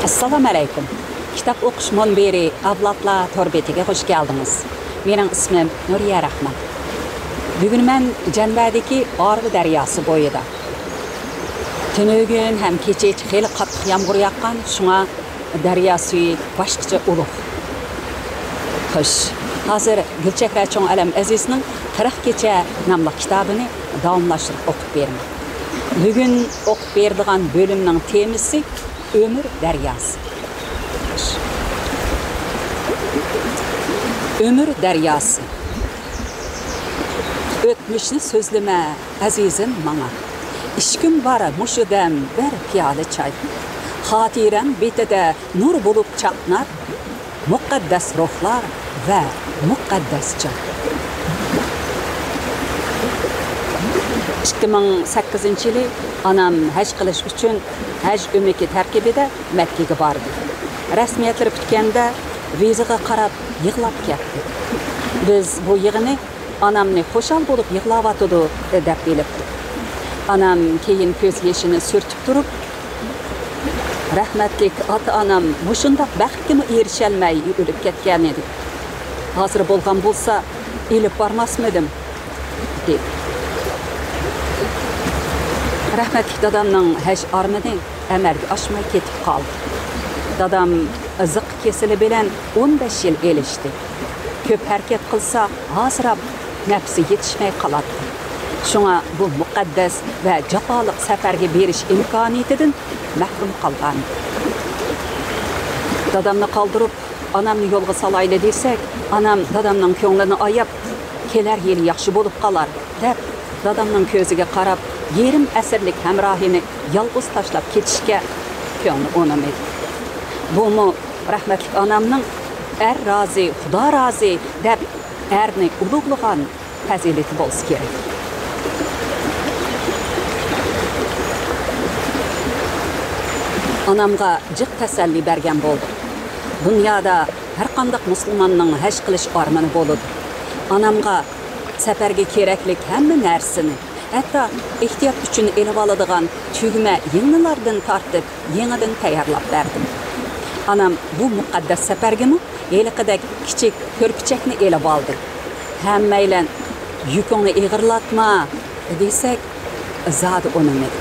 Assalamu alaykum. Kitap o'qish munbiri avlodlar torbetiga xush keldingiz. Mening ismim Nuriya Rahmat. Bugun men Janbadagi Org'i daryosi bo'yida. Tunugun ham kechech xeyli qattiq yomg'ir yoqqan, shunga daryo suvi boshqacha ulug'. Xush. Hozir Gulchehra Cho'ng Alam Azizning 40 kecha nomli kitobini davomlashtirib o'qib beraman. Bugun o'qib beradigan bo'limning temasi Ömür Deryası. Ömür Deryası. Ötmüşni sözleme azizim bana. İşkim var muşudem bir piyalı çay. Hatirem betide nur bulup çaknar. Mukaddes ruhlar ve mukaddes can. 2008 anam haj qilish uchun haj umriki tarkibida Makkaga bordi. Rasmiyatlar bitganda vizaga qarab yig'lab ketdi. Biz bu yig'ini anamni xo'shal bo'lib yig'layotdi deb bilibdi. Anam keyin ko'z yoshini surtib turib, rahmatlik ota-onam mushundaq baxtga erisholmay o'lib ketgan edi. Hozir bo'lgan bo'lsa, ilib bormasmidim dedi. Rahmetli dadamның haj armidi amalga oshmay ketib qoldi. Dadam ziq kesili bilan 15 yil elishdi. Ko'p harakat qilsa, hozirab nafsi yetishmay qoladi. Shunga bu muqaddas va jafoliq safarga berish imkoniyatidan mahrum qolgan. Dadamni qoldirib, onamni yo'lga salayli desak, onam dadamning ko'nglini oyab, kelar yil yaxshi bo'lib qolar deb dadamning ko'ziga qarab, yerim asrlik hamrohini yolg'iz tashlab ketishga ko'ngli o'namadi. Bu rahmatli onamning er rozi, xudo rozi deb erni ulug'lagan fazilati bo'lsa kerak. Onamga jiq tasalli bergan bo'ldi. Dunyoda har qanday musulmonning haj qilish armoni bo'ladi. Onamga safarga keraklik hamma narsani, hatto ehtiyot uchun elib oladigan tugma yenglardan tortib, yangidan tayyorlab berdim. Anam bu muqaddas safargami eliqidek kichik ko'rpichakni elib oldi. Hammaylan yukingni ig'irlatma desak, zodi unamadi.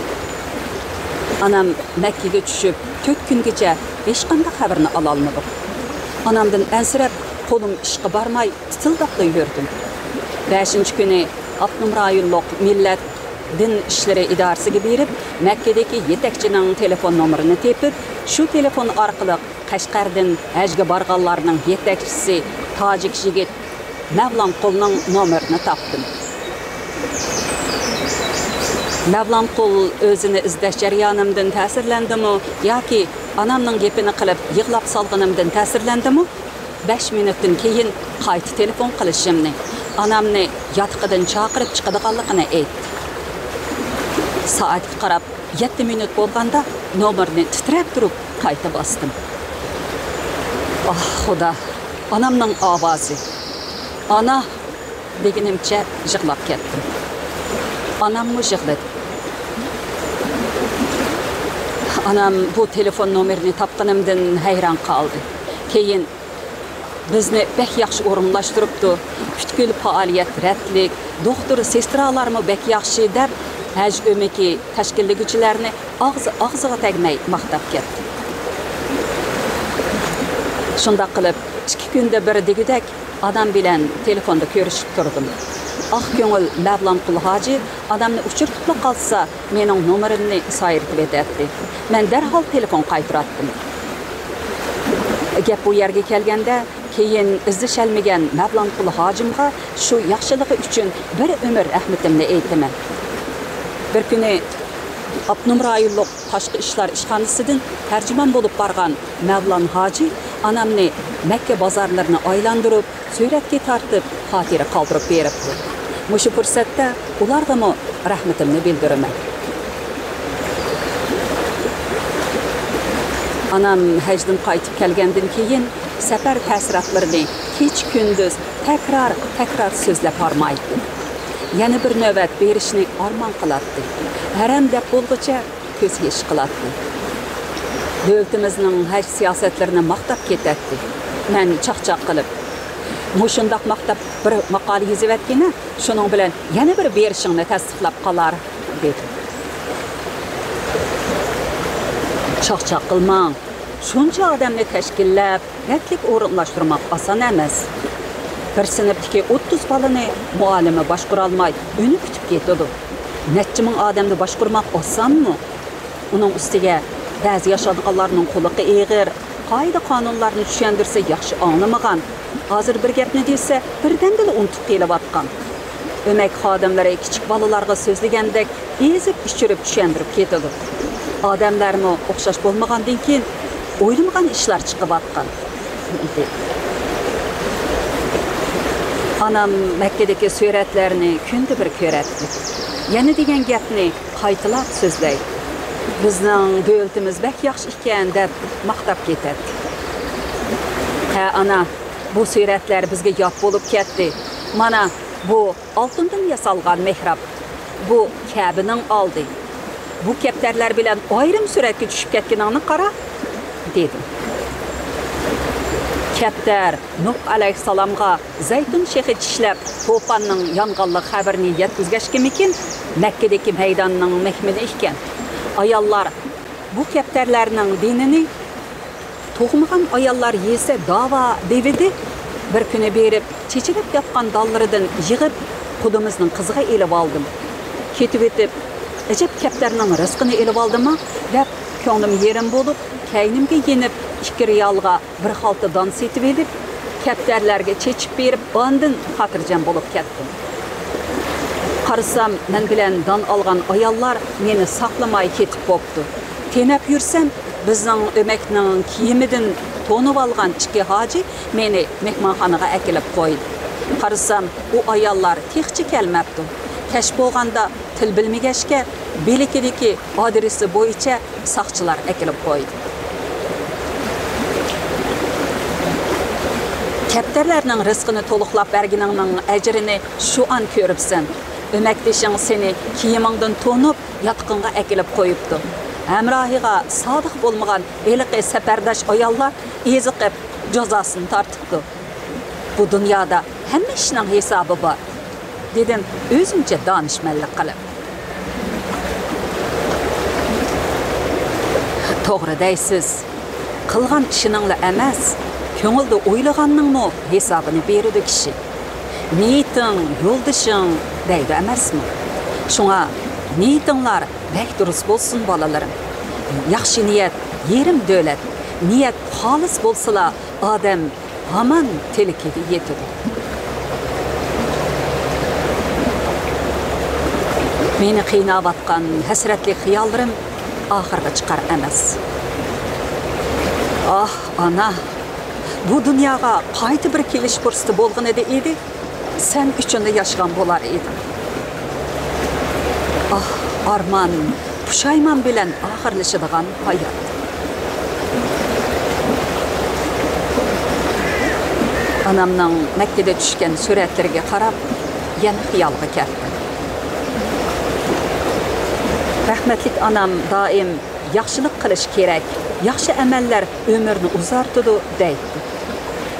Anam Makkaga tushib 4 kungacha hech qanday xabarni ola olmadim. Onamdan ansirab, qo'lim ishga bormay tildaqda yurdim. 5-kuni Abnum rayonluq millat din ishlari idorasiga berib, Makkadagi yetakchining telefon nomerini tepib, shu telefon orqali Qashqardan hajga borganlarning yetakchisi tojik yigit Mavlonqulning nomerini topdim. Mavlonqul o'zini izlash jarayonimdan ta'sirlandimi yoki onamning gapini qilib yig'lab solganimdan ta'sirlandimi? 5 minutdan keyin qayta telefon qilishimni, onamni yotqidan chaqirib chiqadiganligini aytdi. Soatga qarab 7 minut bo'lganda nomerni titrab turib qayta bosdim. Oh xudo, onamning ovozi. Ana deganimcha yig'lab ketdim. Onammi yig'ladi. Onam bu telefon nomerini topganimdan hayron qoldi. Keyin bizni bek yaxshi o'rinlashtiribdi. Butkul faoliyat ratlik, doktor, sestralarmi bek yaxshi deb haj o'miki tashkillovchilarni og'ziga tegmay maqtab ketdi. Shunda qilib 2 kunda bir degudak odam bilan telefonda ko'rishib turdim. Ko'ngil Mavlonqul hoji odamni uchirib qolsa, mening nomerimni sayirib berdi. Men darhol telefon qaytaratdim. Gap bu yerga kelganda keyin izlashalmagan Mavlonqul hojimga shu yaxshiligi uchun bir umr rahmatimni aytaman. Bir kuni Abnum rayonluq tashqi ishlar ishxonasidan tarjimon bo'lib borgan Mavlon hoji onamni Makka bozorlarini aylantirib, suratga tortib, xotira qoldirib beribdi. Mushu fursatda ularga rahmatimni bildiraman. Anam hajdan qaytib kelgandan keyin safar ta'sirotlarini kech kunduz takrar so'zlab bormaydi. Yana bir navbat berishni armon qiladi. Haram deb bo'lguncha ko'z yesh qiladi. Devletimizin hac siyasetlerini maqtab ketdi. Men çaqçaq qilib, mushundaq maqtab bir maqala yozib etkeni, shuning bilan yana bir berishingni tasdiqlab qolar dedi. Çaqçaq qilmang. Shuncha odamni tashkillab, ratlik o'rinlashtirmoq oson emas. Bir sinfdagi 30 balani muallimi boshqara olmay, uni kutib ketdi. Necha ming odamni boshqarmoq osonmi? Uning ustiga ba'zi yashadiganlarning xulqi eg'ir, qoida qonunlarni tushundirsa yaxshi anglamagan. Hozir bir gapni desa, birdan-bir unutib kelayotgan. Ömek xodimlari kichik bolalarga so'zlagandek ezib ichirib tushundirib ketadi. Odamlarmi o'xshash bo'lmagandan keyin o'ylamagan ishlar chiqib-atgan. Anam Makkedagi suratlarni kunda bir ko'radi. Yana degan gapni qaytalab so'zlaydi. Bizning davlatimiz bak yaxshi ekan deb maqtab ketadi. Ha ana, bu suratlar bizga yod bo'lib ketdi. Mana bu oltindan yasalgan mehrab. Bu Kabening oldi. Bu kaptarlar bilan ayrim suratga tushib ketganini qara, dedi. Kaptar Nuh alayhissalomga zaytun shexi tishlab, to'fonning yonganlik xabarini yetkazgachkimikin Makkadagi maydonning mehmoni ekan. Ayollar bu kaptarlarning dinini to'g'magan ayollar yesa dava devidi. Bir kuni berib, chechilib yotgan dallaridan yig'ib, qudimizning qiziga elib oldim. Ketib etib, ajab kaptarning rizqini elib oldimmi deb ko'nglim yerim bo'lib, kaynimga yenib 2 riyalga bir xalta don setib edib, kaptarlarga chechib berib, ondan xotirjam bo'lib ketdim. Qarasam, men bilan don olgan ayollar meni saqlamay ketib bo'pti. Tenab yursam, bizning ömekning kiyimidan to'nib olgan ikki hoji meni mehmonxonaga akilib qo'ydi. Qarasam, u ayollar texchi kelmabdi. Kash bo'lganda til bilmagashga belikidagi adresi bo'yicha saqchilar akilib qo'ydi. Kaptarlarning rizqini to'liqlab berganingning ajrini shu an ko'ribsan. Ömekdishing seni kiyimingdan to'nib yotqinga akilib qo'yibdi. Hamrohiga sodiq bo'lmagan eliqi safardosh ayollar eziqib jazosini tortibdi. Bu dunyoda hamma ishning hisobi bor, dedim o'zimcha donishmandlik qilib. To'g'ri deysiz. Qilgan ishingizla emas, ko'ngilda o'ylaganingni hisobini beradi kishi. Niyeting, yo'ldishing deydi emasmi? Shunga niyetinglar bek durust bo'lsin bolalarim. Yaxshi niyat yerim davlat. Niyat xolis bo'lsa, odam hamon tilikiga yetadi. Meni qiynayotgan hasratli xiyollarim oxirga chiqar emas. Ah, ana, bu dunyoga qayta bir kelish fursati bo'lgan edi. Sen uchun yashagan bo'lar edim. Ah, arman, pushaymon bilan oxirlashadigan hayot. Anamning Makkada tushgan suratlariga qarab, yana xiyolga ketdim. Rahmatlik anam doim yaxshilik qilish kerak, yaxshi amallar umrni uzartadi deydi.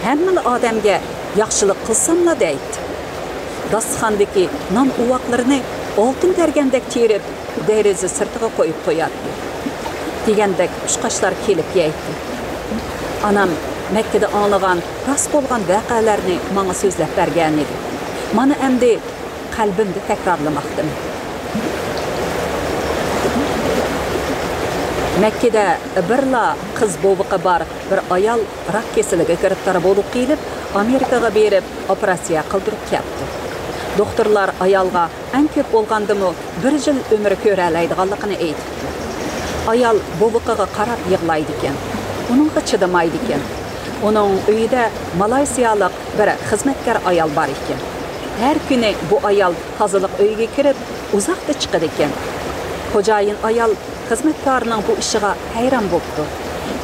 Hamma odamga yaxshilik qilsamla deydi. Dasxandagi non uvoqlarini oltin tergandek terib, deraza sirtiga qo'yib qo'yadi. Degandek ushqashlar kelib yeydi. Anam Makkada anglagan rost bo'lgan voqealarni menga so'zlab bergan edi. Mana endi qalbimda takrorlamoqdim. Makkada birla qiz bo'viqi bor bir ayol rak kasaliga giriftor bo'lib kelib, Amerikaga berib operatsiya qildirib ketdi. Doktorlar ayolga eng ko'p bo'lgandimi 1 yil umr ko'ra oladiganligini aytdi. Ayol bo'viqiga qarab yig'laydi ekan. Uningga chidamaydi ekan. Uning uyida Malayziyalik bir xizmatkor ayol bor ekan. Har kuni bu ayol tozalik uyiga kirib, uzoqda chiqadi ekan. Xo'jayin ayol xizmatkorning bu ishiga hayron bo'ldi.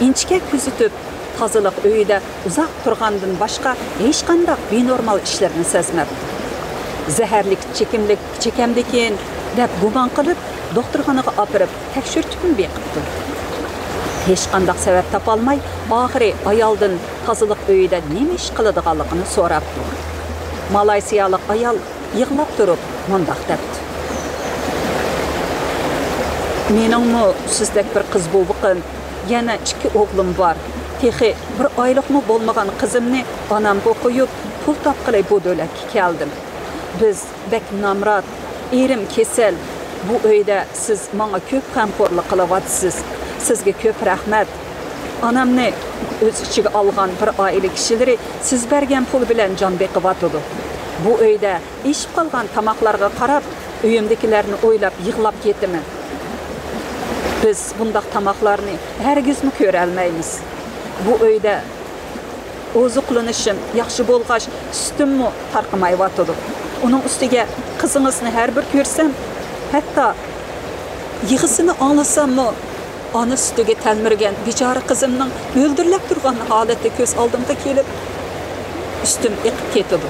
Inchga kuzatib, tozalik uyida uzoq turgandan boshqa hech qanday benormal ishlarni sezmadi. Zaharlik chekimlik chekamdikin deb gumon qilib, doktorxonaga olib tekshirtirib beqibdi. hech qanday sabab topolmay, oxiri ayoldan tozalik uyida nima ish qiladiganligini so'rabdi. Malaysiyalik ayol yig'lab turib mundaq debdi: "Meningmi sizdek bir qiz bo'lgan, yana 2 o'g'lim bor. Texi bir oyliqmi bo'lmagan qizimni onamga qo'yib, pul topqilay bu davlatga keldim. Biz bek namrat, erim kesel. Bu uyda siz menga ko'p qamqorlik qilyapsiz. Sizga ko'p rahmat. Onamni o'z ichiga olgan bir oila kishilari siz bergan pul bilan jon beqiyotdi. Bu uyda ishib qolgan tamoqlarga qarab, uyimdagilarni o'ylab yig'lab ketaman. Biz bundaq tamoqlarni hargizmi ko'ra olmaymiz. Bu uyda ozuqlanishim yaxshi bo'lg'ash, sutimmi tarqamayotdi. Uning ustiga qizingizni har bir ko'rsam, hatto yig'isini anglasammi, ona sutiga talmirgan bechora qizimning o'ldirilib turgan holatda ko'z oldimga kelib, ustim eqib ketdi.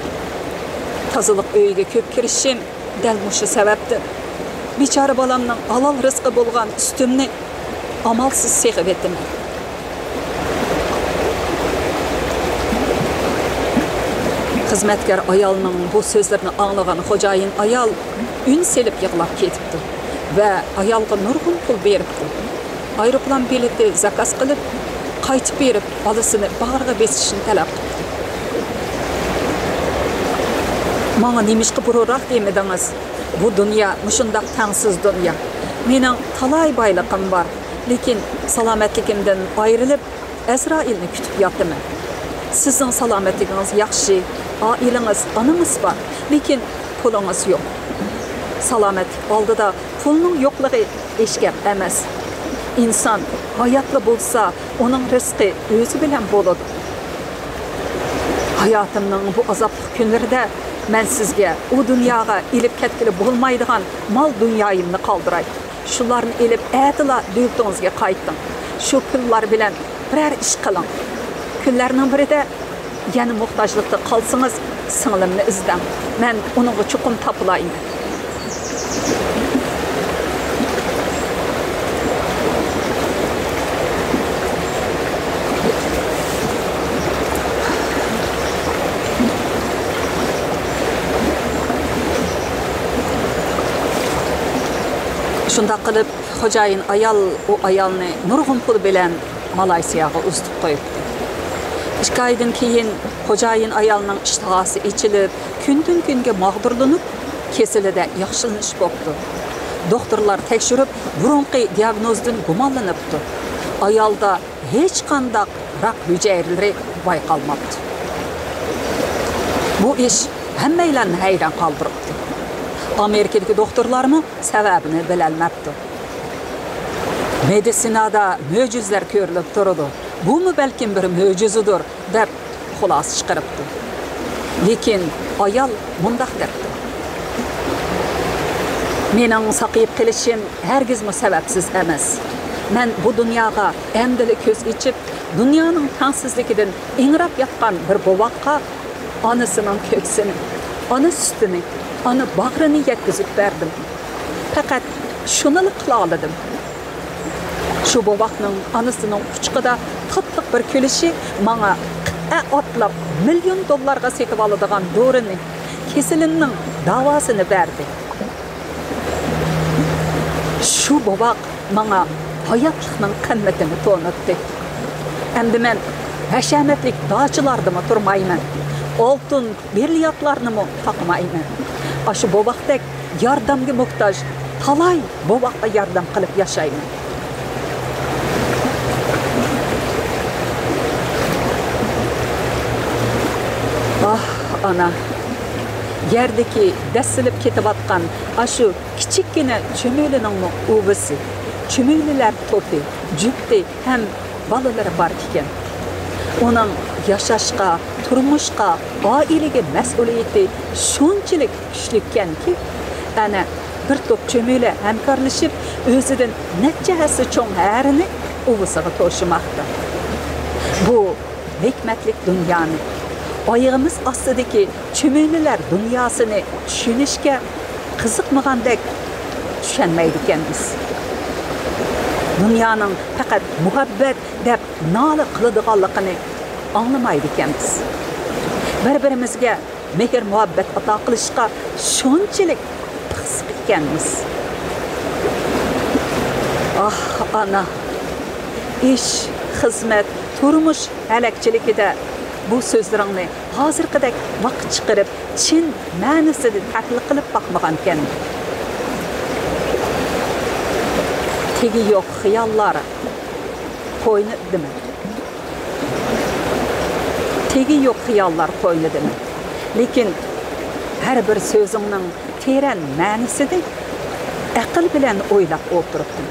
Tozalik uyiga ko'p kirishim dal mushu sababdir. Bechora bolamning halol rizqi bo'lgan ustimni amalsiz seg'ib etaman. Xizmatkar ayolning bu so'zlarini anglagan xo'jayin ayol un selib yig'lab ketibdi va ayolga nurg'un pul beribdi. Aeroplan bileti zakaz qilib, qaytib berib, bolasini bag'riga besishni talab qildi. Menga nimishqa buroroq demedingiz? Bu dunyo mushundaq tangsiz dunyo. Mening talay boyliqim bor, lekin salomatligimdan ayrilib, Azroilni kutib yotaman. Sizning salomatligingiz yaxshi, oilangiz, onangiz bor, lekin pulingiz yo'q. Salomatlik oldida pulning yo'qligi hech gap emas. İnsan hayatlı bo'lsa, uning rizqi o'zi bilan bo'ladi. Hayotimning bu azobli kunlarida men sizga u dunyoga ilib ketgili bo'lmaydigan mol dunyoyimni qoldiray. Shularni ilib atila davlatingizga qayting. Shu pullar bilan biror ish qiling. Kunlarning birida yana muhtojlikda qolsangiz, singlimni izlang. Men uningga chuqum topilayman. Shunda qilib, xo'jayin ayol u ayolni nurg'un pul bilan Malaysiyaga uztib qo'yibdi. 2 oydan keyin xo'jayin ayolning ishtihasi ichilib, kundan kunga mag'durlanib, kesilida yaxshilanish bo'ldi. Doktorlar tekshirib, burunqi diagnozdan gumonlanibdi. Ayolda hech qanday rak hujayralari bayqalmabdi. Bu ish hammalarni hayron qoldiribdi. Amerikadagi doktorlarmi sababini bilolmabdi. Medisinada mo'jizlar ko'rilib turadi. Bu mu balkim bir mo'jizadir deb xulosa chiqaribdi. Lekin ayol mundaq debdi: "Mening saqayib qilishim hargizmi sababsiz emas. Men bu dunyoga endi ko'z ichib, dunyoning tangsizligidan ingrab yotgan bir boboqqa onasining ko'ksini, ona sutini, ona bag'rini yetkazib berdim. Faqat shuni qila oldim. Shu boboqning onasining quchqida tatliq bir kulishi menga otlab million dollarga setib oladigan dorini, kesilimning davosini berdi. Shu boboq menga hayotlikning qimmatini to'nitdi. Endi men hashamatlik da'chilardimi turmayman. Oltin brilliantlarni taqmayman. Shu boboqdek yordamga muhtoj talay boboqqa yordam qilib yashayman." Ah, ana. Yerdeki dasilib ketayotgan shu kichikkina cho'milining o'visi, cho'mililar to'pi, jupti ham bolalari bor ekan. Uning yashashga, turmushga, oilaga mas'uliyati shunchalik kuchlikanki, ana bir to'p cho'mili hamkorlashib, o'zidan necha hassa cho'ng harini o'visiga to'shimoqda. Bu hikmatlik dunyoni, oyog'imiz ostidagi cho'mililar dunyosini tushunishga qiziqmagandek tushunmaydi ekanmiz. Dünyanın faqat muhabbet deb nola qiladiganligini anglamaydi ekanmiz. Bir-birimizga mehr muhabbet ato qilishga shunchalik qiziq ekanmiz. Ah ana, ish, xizmat, turmush halakchiligida bu so'zlaringni hozirgidek vaqt chiqarib, chin ma'nosida tahlil qilib boqmagan ekan. Tegi yo'q xiyollar qo'ynidimi? Tegi yo'q xiyollar qo'ynidimi? Lekin har bir so'zingning teran ma'nosida aql bilan o'ylab o'tiribdim.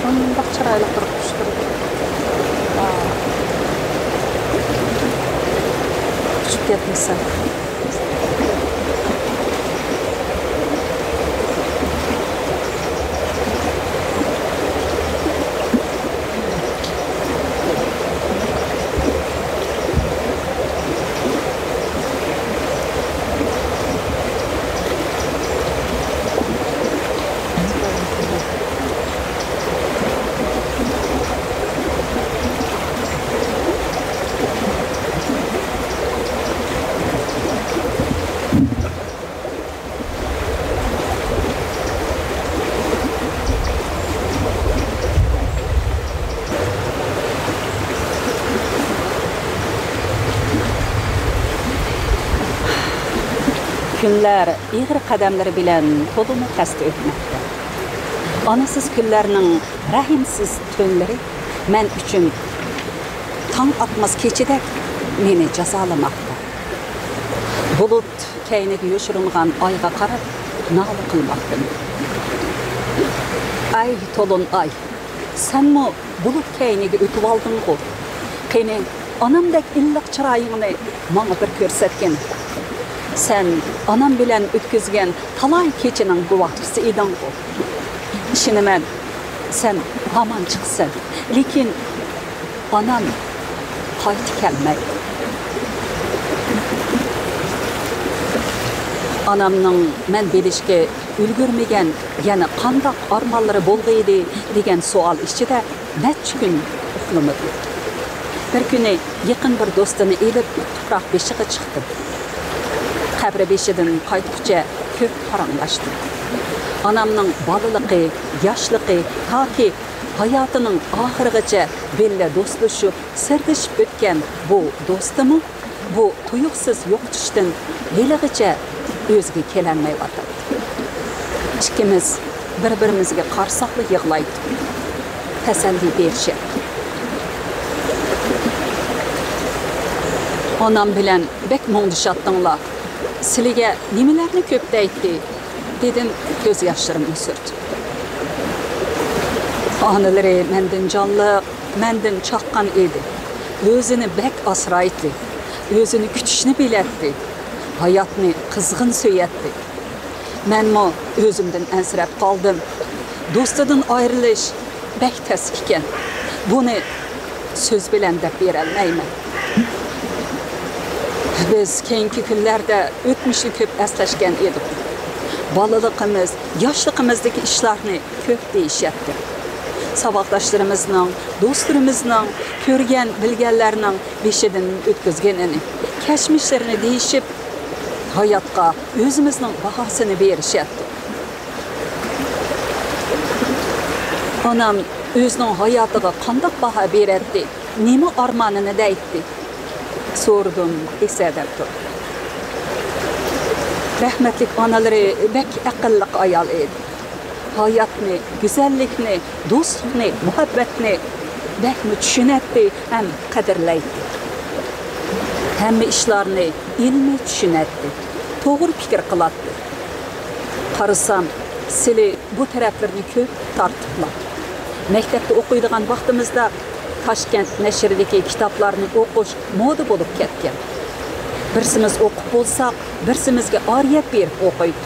Şundak çırayla durmuştur. Küçük yapmışsın. Günler iğri qadamları bilen tolunu qasd ötmekte. Anasız günlerinin rahimsiz tönleri men üçün tang atmaz keçidek meni cazalamakta. Bulut keynegi yoşurulgan ayga qarab nalı kılmakta. Ay tolun ay, sen mi bulut keynegi ötüp aldın go? Kene anamdek illik çırayını bana bir körsetken. Sen anam bilen ötküzgen talay keçinin guvahçısı idin bu. İşini men, sen haman çıksın. Lekin anam hayt kelmey. Anamның men bilişke ülgürmegen yani qandaq armanları bolğıydı degen sual içinde neç gün uxlamadı. Bir günü yakın bir dostunu elip tuproq beşiğe çıktım. Qəbri beşidən qaytdıqca köp qaranlaşdı. Anamның balılığı, yaşlığı, ta ki hayatının ahırıgacha belle dostlaşıp, sırgışıp ötken bu dostumu, bu tuyuqsız yo'qotishdan heligacha o'ziga kelanmay o'tirdi. İkimiz bir-birimizga qarsaqli yig'laydik. Tasalli berishib. Onam bilan bek muңdishatdinglar. Sizlarga nimalarni ko'p aytdi, dedim ko'z yoshlarimni surtib. Onalari mendan jonli, mendan chaqqan edi. O'zini bek asraydi, o'zini kutishni bilatdi. Hayatni qizg'in so'yatdi. Menmo o'zimdan ansirab qoldim. Do'stidan ayrilish bek tas ekan. Buni so'z bilan deb bera olmayman. Biz keyingi kunlarda o'tmishni ko'p eslashgan edik. Bolaligimiz, yoshligimizdagi ishlarni ko'p deyishyapti. Saboqdoshlarimizning, do'stlarimizning, ko'rgan, bilganlarning beshidan o'tkazganini, kashmishlarini deyishib, hayotga o'zimizning bahosini berishyapti. Onam o'zining hayotiga qanday baho beradi, nima armonini deydi? Sordum, esadab turdi. Rahmetlik analari bek aqlliq ayol edi. Hayotni, go'zallikni, do'stlikni, muhabbatni bekmi tushunadi ham qadrlaydi. Hamma ishlarni ilmiy tushunadi, to'g'ri fikr qiladi. Qarasam, sizlar bu taraflarni ko'p tartiblar. Maktabda o'qiydigan vaqtimizda Toshkent nashridagi kitoblarni o'qish moda bo'lib ketgan. Birsimiz o'qib bo'lsak, birsimizga oriyat berib o'qiydi.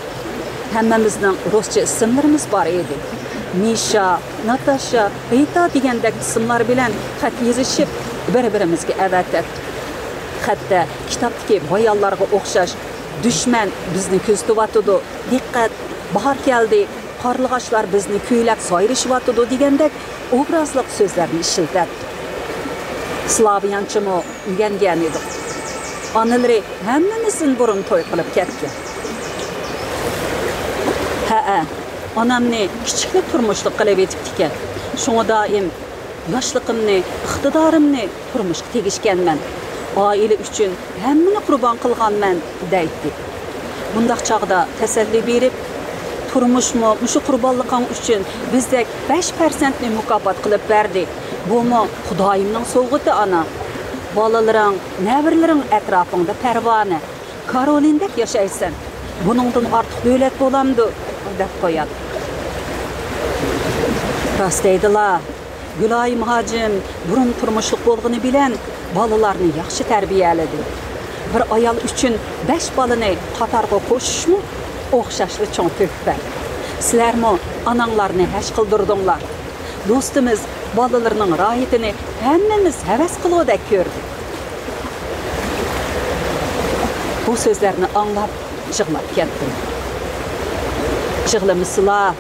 Hammamizning ruscha ismlarimiz bor edi. Misha, Natasha, Rita degandek ismlar bilan xat yozishib, bir-birimizga avatdik. Xatda kitobdagi bayonlarga o'xshash dushman bizni ko'zlayotdi, diqqat, bahor keldi, qorlig'ashlar bizni kuylab soyrishyotdi degandek obrazliq so'zlarni ishlatdi. Slavyanchami o'rgangan edi. Onalari hammamizdan burun to'y qilib ketgan. Onamni kichiklik turmushlik qilib etibdi ekan. Shunga doim yoshligimni, iqtidorimni turmushga tegishganman. Oila uchun hammani qurbon qilganman deydi. Bundaq chaqda tasalli berib, turmushmi, mushu qurbonliqing uchun bizdek 5% ni mukofot qilib berdi. Bumi Xudoyimning sovg'ati ana. Bolalaring, nevarlaring atrofingda parvona, Karolindek yashaysan. Buningdan ortiq davlat bo'lamdi deb qo'yadi. Rost deydilar. Gülayim hacım burun turmushlik bo'lg'ini bilan bolalarni yaxshi tarbiyaladi. Bir ayol uchun 5 bolani qatorga qo'shishmi o'xshashli cho'ng to'kpa. Sizlarmi onanglarni hash qildirdinglar. Do'stimiz bolalarning royitini hammamiz havas qiluvdak ko'rdik. Bu so'zlarni anglab yig'lab ketdim. Yig'lamasizlar,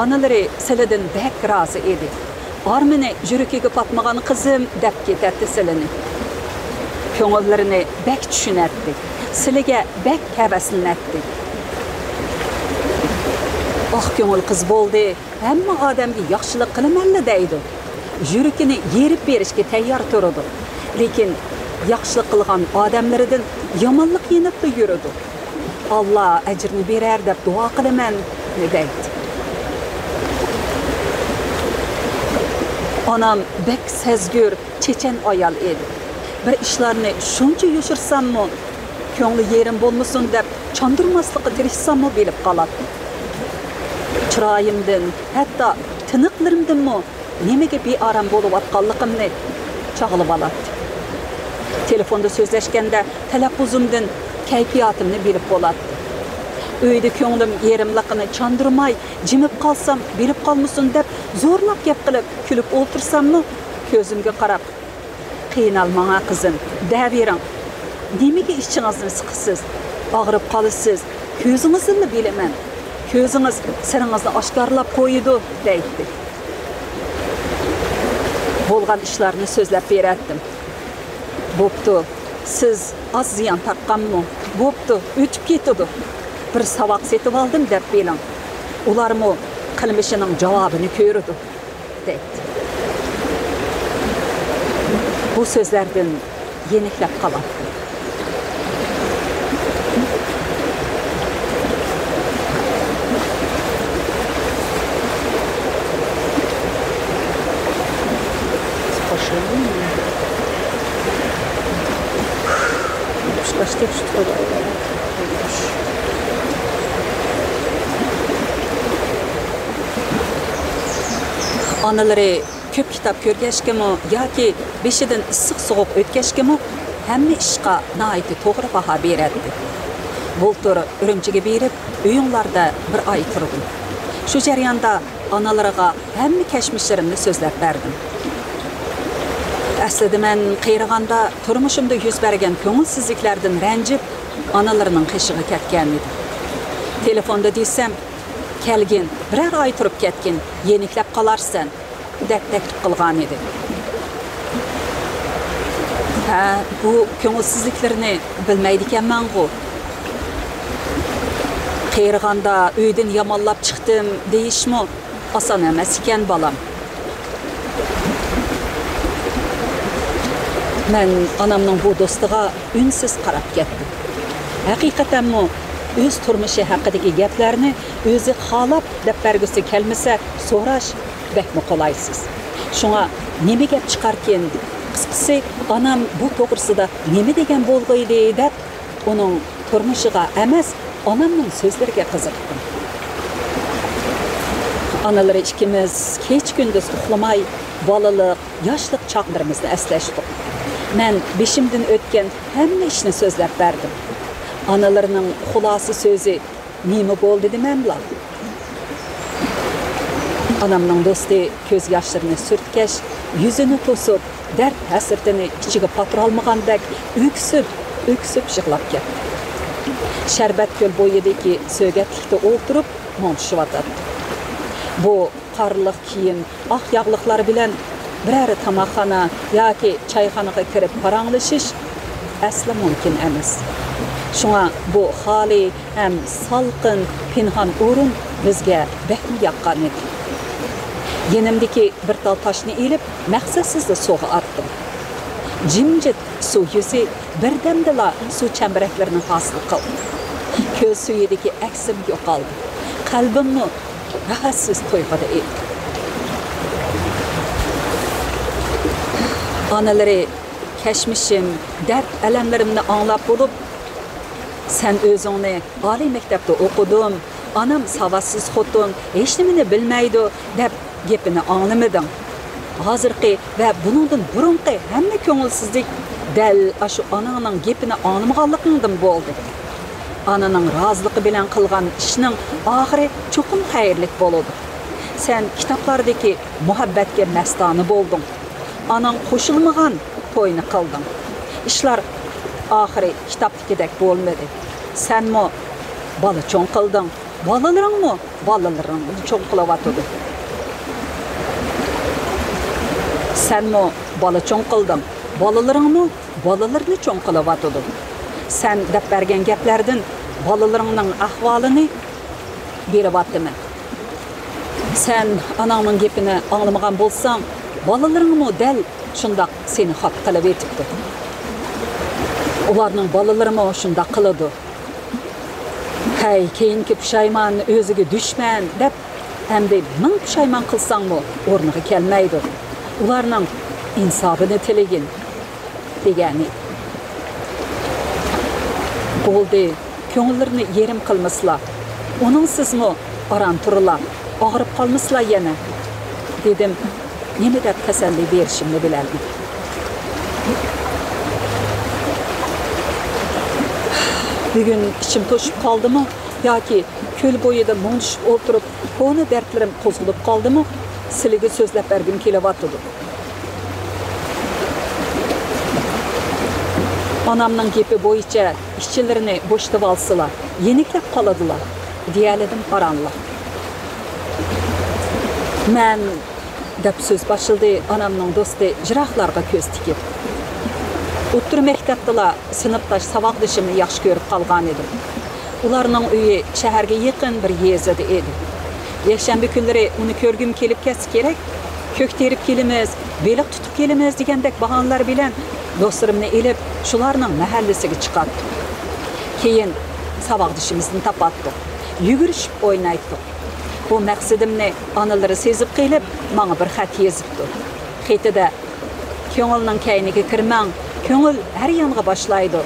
onalari sizlardan bek rozi edi. Armini yürükiga patmagan qizim deb ketdi silini. Ko'ngillarini bek tushunatdi. Siliga bek havaslanatdi. Ko'ngil qiz bo'ldi. Hamma odamga yaxshilik qilamanli deydi. Yurikini yerib berishga tayyor turadi. Lekin yaxshilik qilgan odamlaridan yomonlik yenib yuradi. Alloh ajrni berar deb duo qilaman deydi. Anam bek sezgür, çeçen ayal edi. Bir işlerini şunca yuşursammı, ko'ngli yerim bo'lmasin deb çandırmaslıqı tirishsammı bilib qalat. Chiroyimdan, hatto tiniqlarimdanmi nimaga bearam bo'lib atqanligimni chag'ilib oladi. Telefonda so'zlashganda talaffuzimdan kayfiyatimni bilib bo'ladi. Uyda ko'nglim yerimliqini chandırmay, jimib qalsam bilib qalmasin deb zo'rlab gap qilib kulib o'tirsammi, ko'zimga qarab, qiynalmang qizim, davering. Nimaga ishingizni siqsiz, og'rib qolasiz, ko'zingizni bilaman. Ko'zingiz siringizni oshkorlab qo'ydi, deydi. Bo'lgan ishlarni so'zlab beratdim. Bo'pti, siz az ziyon taqqanmi? Bo'pti, o'tib ketdi. Bir savaq setib oldim deb biling. Ularmi qilmishining javobini ko'rdi, deydi. Bu so'zlardan yeniklab qoladi. Onalari ko'p kitob ko'rgashgimi yoki beshidan issiq sovuq o'tkashgimi hamma ishqa nihoyatda to'g'ri baho beradi. Bultur Urumchiga berib, uyinglarda bir oy turdim. Shu jarayonda onalariga hamma kashmishlarimni so'zlab berdim. Aslida men qayraganda turmushimda yuz bergan ko'ngilsizliklardan ranjib, onalarining qishig'i ketgan edi. Telefonda desam, kelgin, birer oy turib ketgin, yeniklab qolarsan, deb taklif qilgan edi. Bu ko'ngilsizliklarni bilmaydi ekanman-ku. Qayraganda uydan yomonlab chiqdim deyishmi, oson emas ekan bolam. Men onamning bu do'stiga unsiz qarab ketdim. Haqiqatanmi o'z turmushi haqidagi gaplarni o'zi xohlab deb bergisi kelmasa, so'rash bekmi qolaysiz. Shunga nima gap chiqarkin? Qisqasi, onam bu to'g'risida nima degan bo'lg'aydi deb uning turmushiga emas, onamning so'zlariga qiziqdim. Onalari ikkimiz kech kunduz uxlamay, bolalik, yoshlik chaqlarimizni eslashdik. Men beşimden ötken hamma ishni so'zlab berdim. Analarının xulası sözü nima bo'ldi demamla. Anamның do'sti ko'z yoshlarini surtkash, yuzini to'sib, dard hasratini ichiga patura olmagandek öksüp yig'lab ketdi. Sharbat ko'l bo'yidagi so'gatlikda o'tirib, mo'nshivatadi. Bu qarliq kiyim, oq yog'liqlar bilan biror tamoqxona yoki choyxonaga kirib paranglashish asla mumkin emas. Şuna bu xali hem salqin, pinhan o'rin bizga bekmi yoqqan edi. Yenimdeki bir tal taşni elib, maqsadsizda suvga attım. Jimjit suv yuzi birdamdala suv chambaraklarni hosil qildi. Ko'z suyidagi aksim yo'qoldi. Qalbimni rahatsiz to'yg'ida edi. Analari keşmişim, dert alamlarimni anglab bo'lib, sen o'zingni oliy maktabda o'qidim, anam savatsiz xotin, hech nimani bilmaydi deb gapini anglamading. Hozirgi va buningdan burungi hamma ko'ngilsizlik dal shu onaning gapini anglamaganligingdan bo'ldi. Ananing roziligi bilan qilgan ishning oxiri cho'qim xayrlik bo'ladi. Sen kitoblardagi muhabbatga mastona bo'lding. Anang qo'shilmagan to'yni qilding. Ishlar oxiri kitobdagidek bo'lmadi. Senmi bola cho'ng qilding. Bolalaringni cho'ng qilyotdi. Senmi bola cho'ng qilding. Bolalarni cho'ng qilyotdi. Sen deb bergan gaplardan bolalaringning ahvolini beryaptimi? Sen anangning gapini anglamagan bo'lsang, bolalaringmi dal shundoq seni xat qilib etibdi. Ularning bolalarimi shundoq qiladi. Hey, keyingi pushaymon o'ziga dushman deb hamda ming pushaymon qilsangmi o'rniga kelmaydi. Ularning insofini tilegin degani. Bo'ldi, ko'ngillarni yerim qilmaslar. Uning sizmi aran turlar, og'rib qolmaslar yana. Dedim, nima deb tasalli berishimni bilardim. Bugun ichim to'shib qoldimi yoki ko'l bo'yida mo'nishib o'tirib, qo'ni dardlarim qo'zg'ilib qoldimi, sizlarga so'zlab bergim kelyapti. Anamning gapi bo'yicha ishchilarini bo'shatib olsalar, yeniklab qoladilar, deyaladim qaranlar. Men deb so'z boshladi anamning do'sti jiroqlarga ko'z tikib. O'ttir maktabda sinfdosh saboqdishimni yaxshi ko'rib qolgan edim. Ularning uyi shaharga yaqin bir yezida edi. Yakshanba kunlari uni ko'rgim kelib ketsa kerak, ko'k terib kelamiz, beliq tutib kelamiz degandek bahonalar bilan do'stlarimni elib shularning mahallasiga chiqatdim. Keyin saboqdishimizni topatdik. Yugurishib o'ynaydik. Bu maqsadimni onalari sezib qilib, menga bir xat yozibdi. Xatida ko'ngilning kayniga kirmang, ko'ngil har yonga boshlaydi.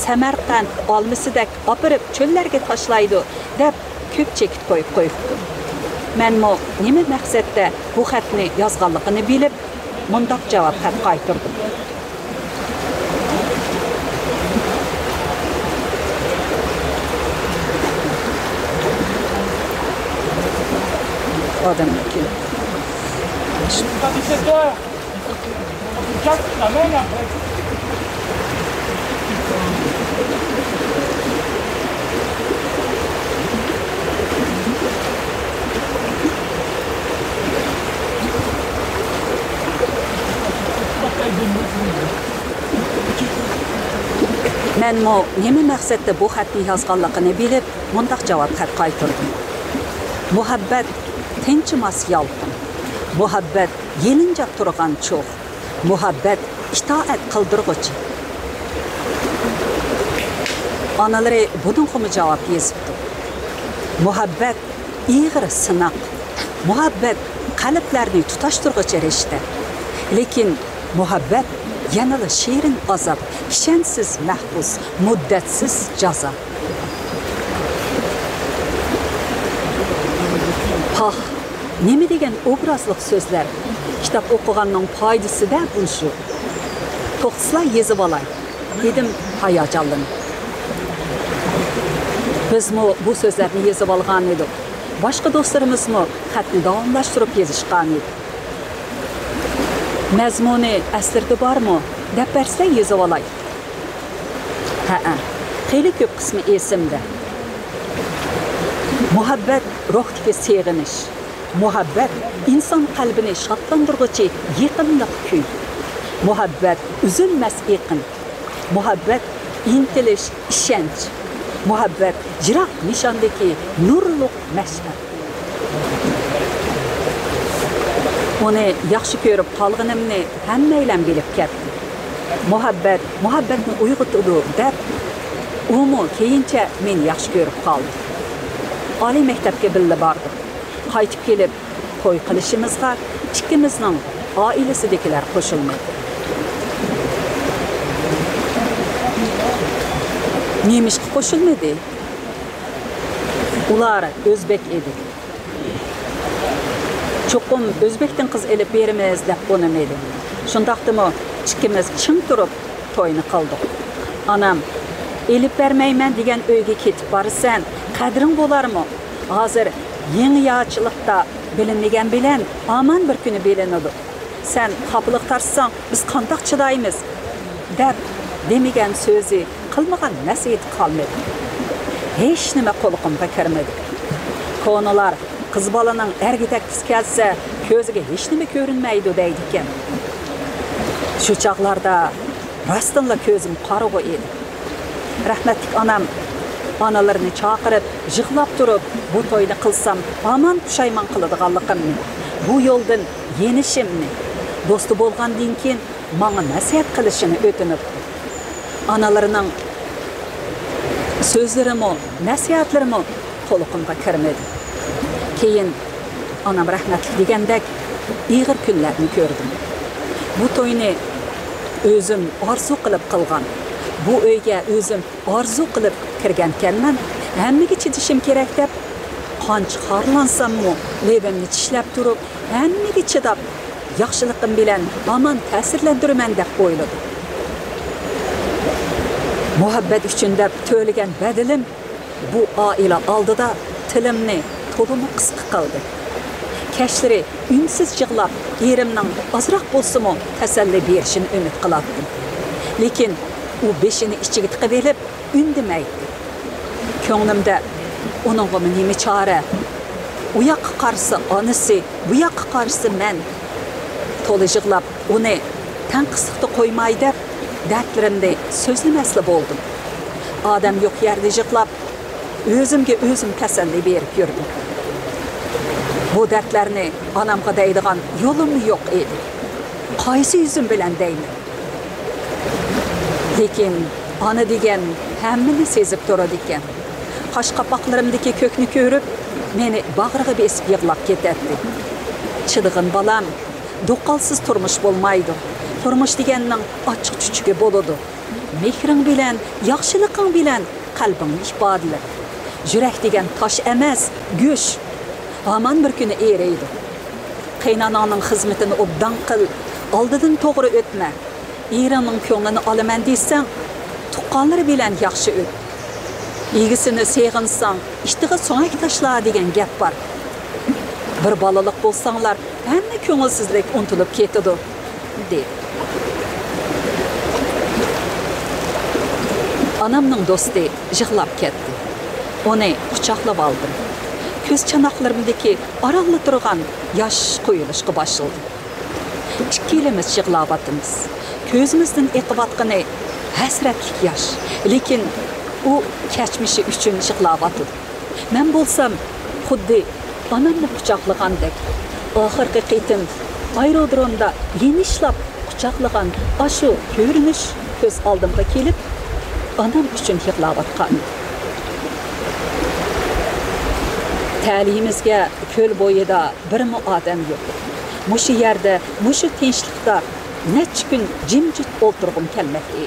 Samarqand olmisidek opirib cho'llarga tashlaydi deb ko'p chekib qo'yibdi. Menmi nima maqsadda bu xatni yozganligini bilib, mundaq javob xat qaytardim. Adamdaki. Men nima maqsadda bu xatni yozganligini bilib, mundaq javob xat qaytardim. Muhabbat tinchimas yolqin. Muhabbat yelinjab turgan cho'g'. Muhabbat itoat qildirg'uchi. Onalari buningga javob yozibdi. Muhabbat ig'ir sinoq. Muhabbat qalblarni tutashtirg'uchi rishta. Lekin muhabbat yanada shirin azob, ishonchsiz mahbus, muddatsiz jazo. Pah, nima degan obrazliq so'zlar. Kitob o'qiganning foydasi-da bu shu. to'xtasizlar yezib olay dedim hayajonlanib. Bizmi bu so'zlarni yezib olgan edik. Boshqa do'stlarimizmi xatni davomlashtirib yozishgan edi. Mazmuni asrda bormi deb bersizlar yezib olay. Ha, xeyli ko'p qismi esimda. Muhabbat ruhdagi seg'inish. Muhabbat inson qalbini shodlantiruvchi yaqinlik kuy. Muhabbat uzilmas yaqin. Muhabbat intilish, ishonch. Muhabbat jiroq nishondagi nurliq mashhad. Uni yaxshi ko'rib qolganimni hammaylar bilib ketdi. Muhabbatni uyg'otdi deb umi keyincha men yaxshi ko'rib qoldim. Oliy maktabga birga bordik. Qaytib kelib to'y qilishimizga ikkimizning oilasidagilar qo'shilmadi. Nemishga qo'shilmadi? Ular o'zbek edi. Cho'qim o'zbekdan qiz elib beramiz deb qo'namadi. Shundaqdimi ikkimiz chin turib to'yni qildik. Anam elib bermayman degan uyga ketib borsan, qadring bo'larmi? Hozir yangi yaxshilikda bilinmagan bilan aman bir kuni bilinadi. Sen xapliq tarsang biz qandoq chidaymiz deb demagan so'zi, qilmagan nasihat qolmadi. Hech nima qo'liqimga kirmadi. Ko'nalar qiz bolaning erga taktis kelsa, ko'ziga hech nima ko'rinmaydi deydi ekan. Shu chaqlarda rostdanla ko'zim qorong'u edi. Rahmatli onam onalarni chaqirib, yig'lab turib, bu to'yni qilsam, aman pushaymon qiladiganligimni, bu yo'ldan yenishimni, do'sti bo'lgandan keyin menga nasihat qilishini o'tinib. Analarining so'zlarimi, nasihatlarimi qo'liqimga kirmadi. Keyin onam rahmatli degandek ig'ir kunlarni ko'rdim. Bu to'yni o'zim orzu qilib qilgan. Bu uyga o'zim orzu qilib kirgankanman. Hammaga chidishim kerak deb qancha xorlansammi, lebimni tishlab turib, hammaga chidab, yaxshiliqim bilan aman ta'sirlantiraman deb o'yladim. Muhabbat uchun deb to'lagan badilim bu oila oldida tilimni to'limi qisqa qildi. Kashleri unsiz yig'lab, erimning ozroq bo'lsa-mu tasalli berishini umid qilardim. Lekin u beshini ichiga tiqib elib, undamaydi. Ko'nglimda uningga nima chora? U yoqqa qarshi onasi, bu yoqqa qarshi men. To'la yig'lab, uni tanqislikda qo'ymay deb dardlarimda so'zlamasli bo'ldim. Odam yo'q yerda yig'lab, o'zimga o'zim tasalli berib yurdim. Bu dardlarni onamga deydigan yo'lim yo'q edi. Qaysi yuzim bilan deyman? Lekin ona degan hammani sezib turadi ekan. Qosh qapoqlarimdagi ko'kni ko'rib, meni bag'riga besib yig'lab ketadi. Chidig'in bolam, do'qolsiz turmush bo'lmaydi. Turmush deganning ochiq chuchugi bo'ladi. Mehring bilan, yaxshiliqing bilan qalbingni ifodala. Yurak degan tosh emas, go'sh. Aman bir kuni eriydi. Qaynonangning xizmatini obdan qil, oldidan to'g'ri o'tma. Erining ko'nglini olaman desang, tuqqanlari bilan yaxshi o't. Egisini seg'insang, ishtiga so'ngak tashla degan gap bor. Bir bolalik bo'lsanglar, hamma ko'ngilsizlik unutilib ketadi, dedi. Onamning do'sti yig'lab ketdi. Uni quchoqlab oldim. Ko'z chanoqlarimdagi araqli turgan yosh quyilishga boshladi. Ikkilamiz yig'layotimiz. Ko'zimizdan eqiyotgani hasratlik yosh, lekin u kechmishi uchun yig'layotdi. Men bo'lsam, xuddi onamni quchoqlagandek, oxirgi qitim aerodromda yenishlab quchoqlagan ashu ko'rinish ko'z oldimga kelib, onam uchun yig'layotgan. Ta'limimizga ko'l bo'yida birmi odam yo'q. Mushu yerda, mushu tinchlikda necha kun jimjit o'tirg'im kelmoqda.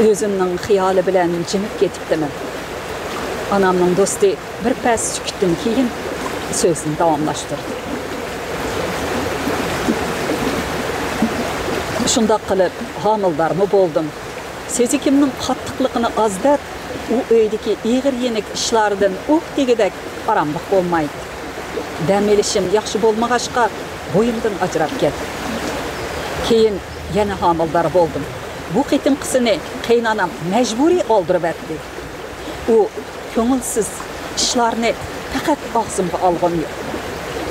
O'zimning xiyoli bilan jimib ketibdiman. Onamning do'sti bir pas sukutdan keyin so'zni davomlashtirdi. Şundaq qilib homildarmı boldum. Sezikimning qattiqligini azdab, u uydagi ig'ir yenik ishlardan degidek aramliq bo'lmaydi. Dam elishim yaxshi bo'lmag'achqa bo'yimdan ajrab ketdi. Keyin yana homildar boldum. Bu qitimqisini qaynonam majburiy oldirib etdi. U ko'ngilsiz ishlarni faqat og'zimga olgan yo'q.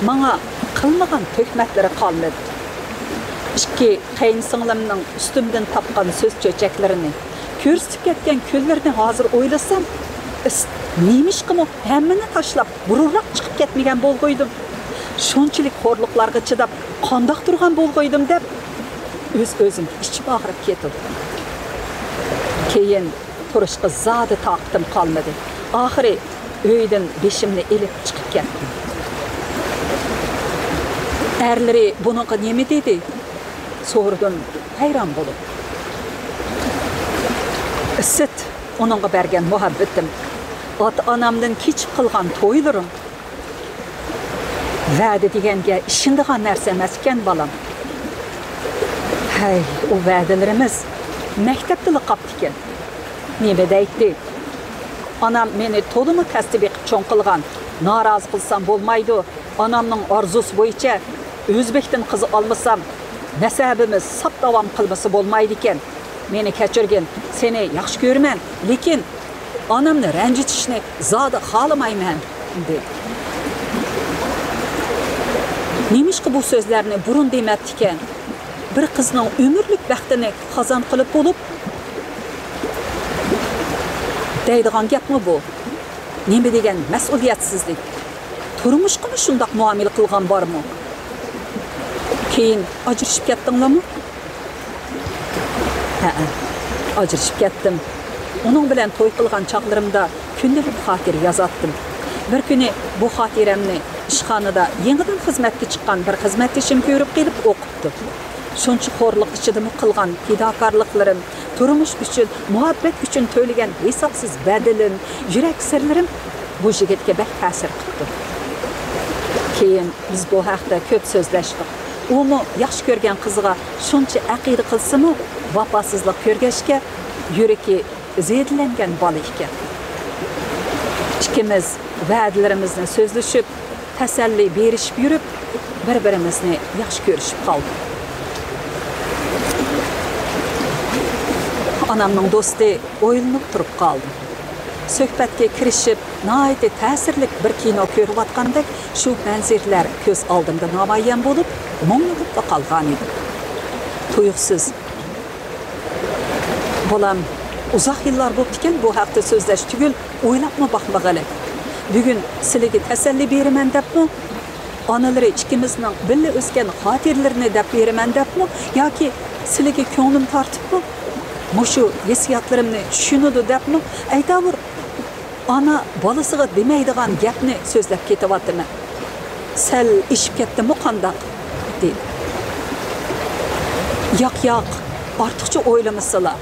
Menga qilmagan tuhmatlari qolmadi. İki qayinsinglimning ustimdan topgan so'z cho'chaklarini, ko'rsatib ketgan kunlarni hozir o'ylasam, nemishqimi hammani tashlab burunroq chiqib ketmagan bo'lg'oydim. Shunchalik xo'rliqlarga chidab, qandoq turgan bo'lg'oydim deb o'z-o'zim ichim og'rib ketdi. Keyin turishga zodi taqtim qolmadi. Oxiri uydan beshimni elib chiqib ketdim. Erleri bununla nemi dedi? Sordum, hayran bo'lib. Sit, onunla bergen muhabbetim. Ota-onamdan kechib qilgan to'ylarim. Va'da deganga ishindigan narsa emas ekan balam. Hay, o va'dalarimiz maktabda qolibdi ekan. Nima deydi? Anam meni to'limi kasb qilib cho'ng qilgan. Norozi qilsam bo'lmaydi. Anamning orzusi bo'yicha O'zbekdan qiz olmasam, nasabimiz sap davom qilmasa bo'lmaydi ekan. Meni kechirgin, seni yaxshi ko'raman, lekin onamni ranjitishni zodi xohlamayman dedi. Nemishqa bu so'zlarni burun dematdi ekan. Bir qizning umrlik baxtini qozon qilib bo'lib deydigan gapmi bu? Nima degan mas'uliyatsizlik? Turmushqa shundoq muomala qilgan bormi? Keyin ajrashib ketdinglarmi? Ha, ajrashib ketdim. Uning bilan to'y qilgan chaqlarimda kundalik xotir yozatdim. Bir kuni bu xotiramni ishxonada yangidan xizmatga chiqqan bir xizmatdoshim ko'rib kelib o'qibdi. Shuncha xo'rliq ichida qilgan fidokorliklarim, turmush uchun, muhabbat uchun to'lagan hisobsiz badilim, yurak sirlarim bu yigitga bak ta'sir qildi. Keyin biz bu haqda ko'p so'zlashdik. Uni yaxshi ko'rgan qizga shuncha aqida qilsa-mu, vafosizlik ko'rgachga yuragi zedlangan bola ekan. Ikkimiz va'dalarimizni so'zlashib, tasalli berishib yurib, bir-birimizni yaxshi ko'rishib qoldik. Anamning do'sti o'ylanib turib qoldi. Suhbatga kirishib, nihoyatda ta'sirli bir kino ko'rib atgandek, shu manzarlar ko'z oldimda namoyon bo'lib, mo'ngilib qolgan edi. Tuyuqsiz bolam uzoq yillar bo'ldi ekan bu haqda so'zlash tugul o'ylabmi boqmag'ali. Bugun sizlarga tasalli beraman debmi? Onalari ikkimizning birga o'sgan xotiralarini deb beraman debmi yoki sizlarga ko'nglim tortibmi? Mushu hissiyotlarimni tushunadi debmi? Aytavur, ana bolasiga demaydigan gapni so'zlab ketyaptimi? Sal ishib ketdimi qandoq? dedi. Yo'q, ortiqcha o'ylamasizlar.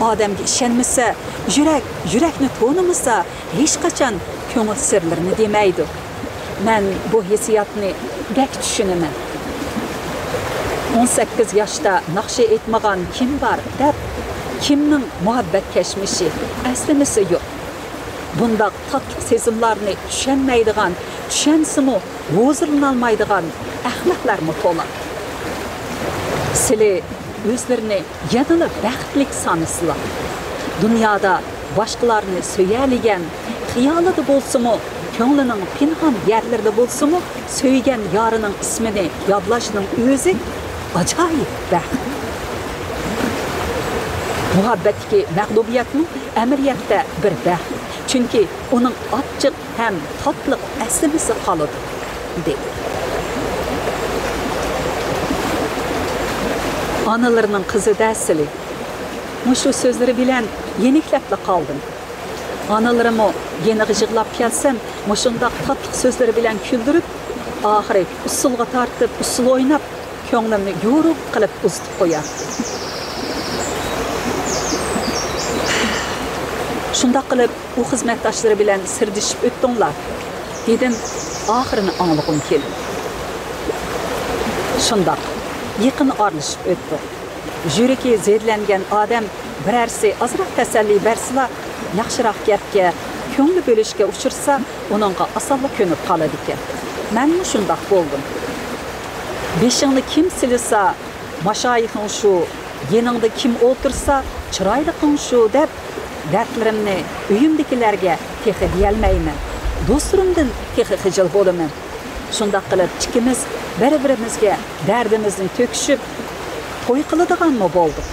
Odamga ishonmasa, yurakni to'nimasa, hech qachon ko'ngil sirlarini demaydi. Men bu hissiyotni bak tushunaman. 18 yoshda naqsha etmagan kim bor deb, kimning muhabbat kashmishi aslimisi yo'q. Bundaq tatlı sezimlarni tushunmaydigan, tushunsimi huzurlanolmaydigan ahmoqlarmi to'la. Sizlar o'zlarini yanada baxtli sanasizlar. Dunyoda boshqalarni so'yaligan, xiyolida bo'lsa-mu, ko'nglining pinhon yerlarida bo'lsa-mu, so'ygan yorining ismini yodlashning o'zi ajoyib baxt. Muhabbatdagi mag'lubiyatmi amiriyatda bir baxt. Chunki uning ochiq ham tatli aslimisi qoladi, dedi. Analarının qizi dasili. Mushu so'zlari bilan yeniklab qoldim. Analarımı yeni g'ijig'lab kelsam, mushundoq tatli so'zlari bilan kuldirib, oxiri usulga tortib, usul o'ynab, ko'nglimni yo'ruq qilib uzitib qo'yar. Shundoq qilib, u xizmatdoshlari bilan sirdishib o'tdinglar. Dedim, oxirini anglag'im keldi. Shundoq yaqin aralashib o'tdi. Yuragi zedlangan odam birarsi azroq tasalli bersila, yaxshiroq gapga, ko'ngli bo'lishga uchirsa, uningga osonla ko'nib qoladi ekan. Men shundoq bo'ldim. Beshingni kim silisa, mashoyixing shu, yeningda kim o'tirsa, chiroyliqing shu deb dardlarimni uyimdagilarga tehi deyolmayman. Do'stlarimdan tehi xijil bo'laman. Shundoq qilib ikkimiz bir-birimizga dardimizni to'kishib, to'y qiladiganmi bo'ldik.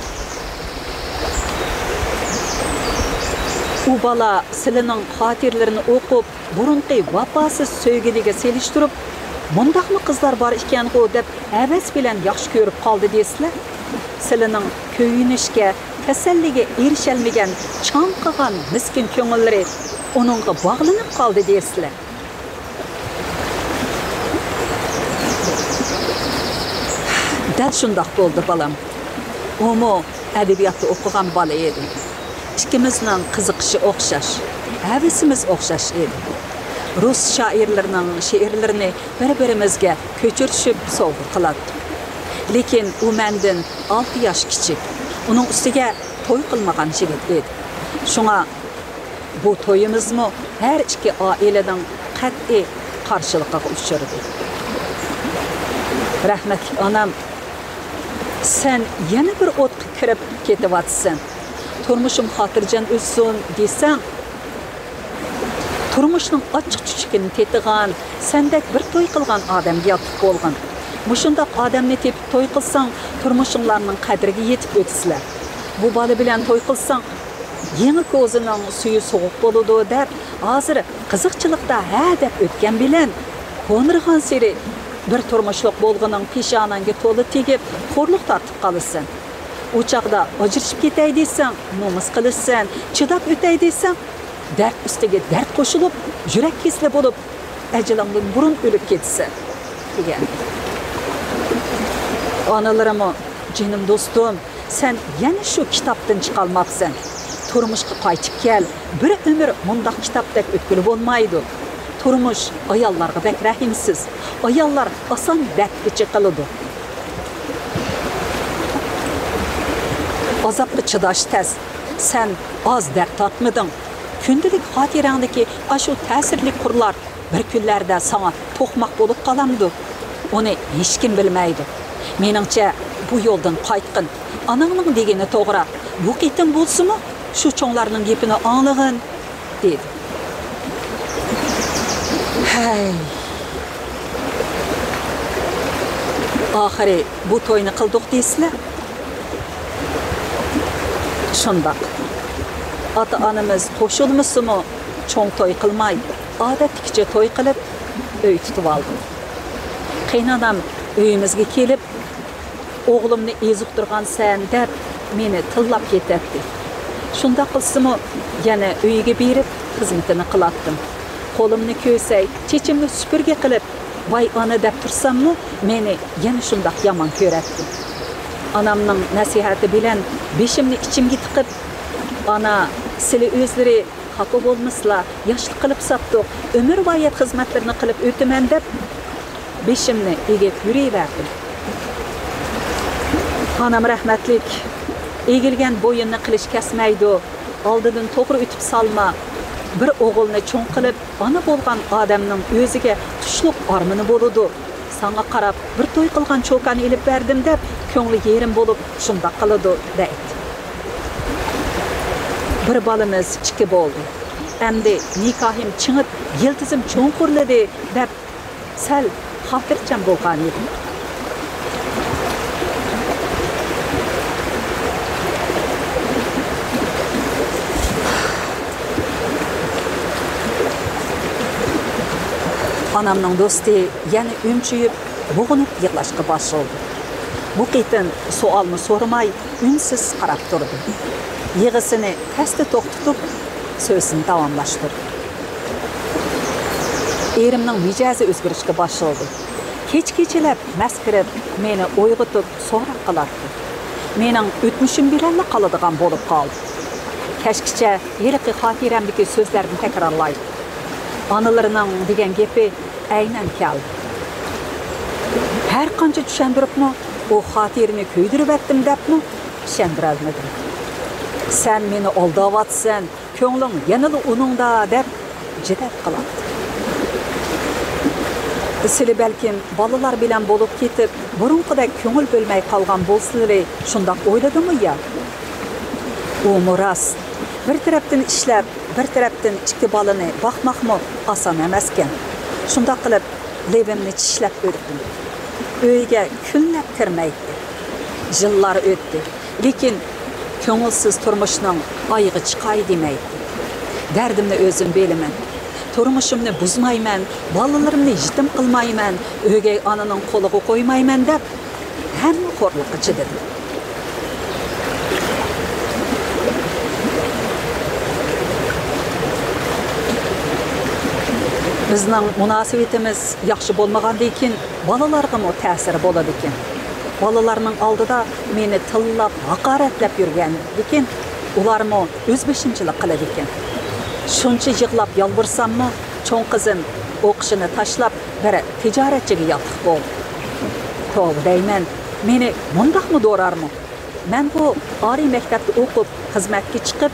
U bola silining xotirlarini o'qib, burunqi vafosiz sevgiliga selishtirib, "Mundaqmi qizlar bor ekan-ku" deb havas bilan yaxshi ko'rib qoldi deysizlar. Silining köyinishga, kasalligiga erishalmagan, chanqagan miskin ko'ngillari uningga bog'lanib qoldi deysizlar. Dal shundoq bo'ldi balam. Umu adabiyotni o'qigan bola edi. İkimizning qiziqishi o'xshash, havasimiz o'xshash edi. Rus shoirlarining she'rlarini bir-birimizga ko'chirishib sovg'a qiladi. Lekin u mendan 6 yosh kichik. Uning ustiga to'y qilmagan yigit edi. Shunga bu to'yimizmi har ikki oilaning qat'iy qarshiligiga uchradi. Rahmatli onam, sen yana bir o'tga kirib ketyapsan. Turmuşum xotirjam o'tsin desang, turmuşning ochiq-chuchukini tetigan, sendek bir to'y qilgan odamga yotib bo'lgan. Mushundoq odamni tepib to'y qilsang, turmushinglarning qadriga yetib o'tsizlar. Bu bola bilan to'y qilsang, yangi ko'zining suyi sovuq bo'ladi deb, hozir qiziqchilikda ha deb o'tgan bilan qo'nirgan seri bir turmushliq bo'lganing peshonangga to'la tegib, xo'rliq tortib qolasan. O çağda ajrashib ketay desang, nomus qilishsan, chidab o'tay desang, dard ustiga dard qo'shilib, yurak kesli bo'lib, ajalingdan burun o'lib ketsan degan. Onalarim, jinim do'stim, sen yana shu kitobdan chiqolmabsan. Turmushga qaytib kel, bir umr mundaq kitobdek o'tkilib bo'lmaydi. Turmush ayollarga bek rahimsiz. Ayollar oson dardga qiladi. Azaplı çıdaş tez. Sen az dert tatmadın. Kündülük hatirandaki aşu təsirli kurlar bir günlerde sana toxmaq bolup qalamdı. Onu hiç kim bilmeydi. Meningçe bu yoldan qaytqın. Ananın degeni toğra. Yok etin bolsumu? Şu çoğlarının gepini anlığın, dedi. Hey. Ahiri bu toyunu qıldık deysizler. Şundaq. Ata-anamız qo'shilmisimu cho'ng to'y qilmay, odatlikcha to'y qilib, uy tutib oldi. Qaynonam uyimizga kelib, o'g'limni eziqtirgansan deb meni tillab ketdi. Shunda qilsimu yana uyiga berib xizmatini qilatdim. Qo'limni ko'say, chechimni supurga qilib, voy ona deb tursammi, meni yana shundaq yomon ko'ratdi. Anamning nasihati bilan beshimni ichimga tiqib, ana sizlar o'zlari xafa bo'lmaslar, yoshlik qilib sapdiq, umr voyat xizmatlarini qilib o'taman deb beshimni egib yuraverdim. Anam rahmatlik, egilgan bo'yinni qilish kasmaydi, oldidan to'g'ri o'tib salma. Bir o'g'ilni cho'ng qilib, ona bo'lgan odamning o'ziga tushliq armoni bo'ladi. Sana qarab bir to'y qilgan cho'kani elib berdim deb, ko'ngli yerim bo'lib, shunda qiladi, deydi. Bir balamiz ikki bo'ldi. Endi nikohim chingib, yiltizim cho'ng quriladi deb sal xotirjam bo'lgan edim. Anamning do'sti yana umchuyib, bo'g'inib yig'lashga boshladi. Bu qitin savolni so'ramay, unsiz qarab turdi. Yig'isini tasta to'xtatib, so'zini davomlashtirdi. Erimning mijozi o'zgarishga boshladi. Kech-kechalab masqirib, meni o'yg'itib, so'roq qilardi. Mening o'tmishim bilan qoladigan bo'lib qoldi. Kashkicha yiliqi xotiramdagi so'zlarni takrorlaydi. Analarining degan gapi aynan keldi. Har qancha tushuntiribmi, o xatirini köydürüp ettim depmi, işendirelmedim. Sen meni aldavatsan, köngling yanılı onunda dep, ciddet kıladı. Sili belkim balalar bilen bolup ketip, burunqidek köngül bölmey kalgan bolsılari şundak oyladımı ya? O muras, bir taraftan işlep, bir taraftan iki balını bakmakmı asan emesken. Şundak kılıp, levimni çişlep ödüktüm. Öyge küllep kirmeydi. Yıllar öttü. Lekin köngülsüz turmuşunun ayığı çıkay demeydi. Derdimni özüm belimen. Turmuşumni buzmayman, balalarımni yetim kılmayman, ögey ananın koluğu koymayman dep, hemmi horluqıcı dedim. Bizning munosabatimiz yaxshi bo'lmagandan keyin balalarga mo ta'siri bo'ladi ekan. Balalarning oldida meni tillab, haqoratlab yurgan ekan, ular mo o'z beshimchilik qiladi ekan. Shuncha yig'lab yolbursammi, cho'ng qizim o'qishini tashlab, bir tijoratchiga yotiq bo'ldi. To'g'ri deyman, meni mundaqmi do'rarmi? Men bu oliy maktabda o'qib, xizmatga chiqib,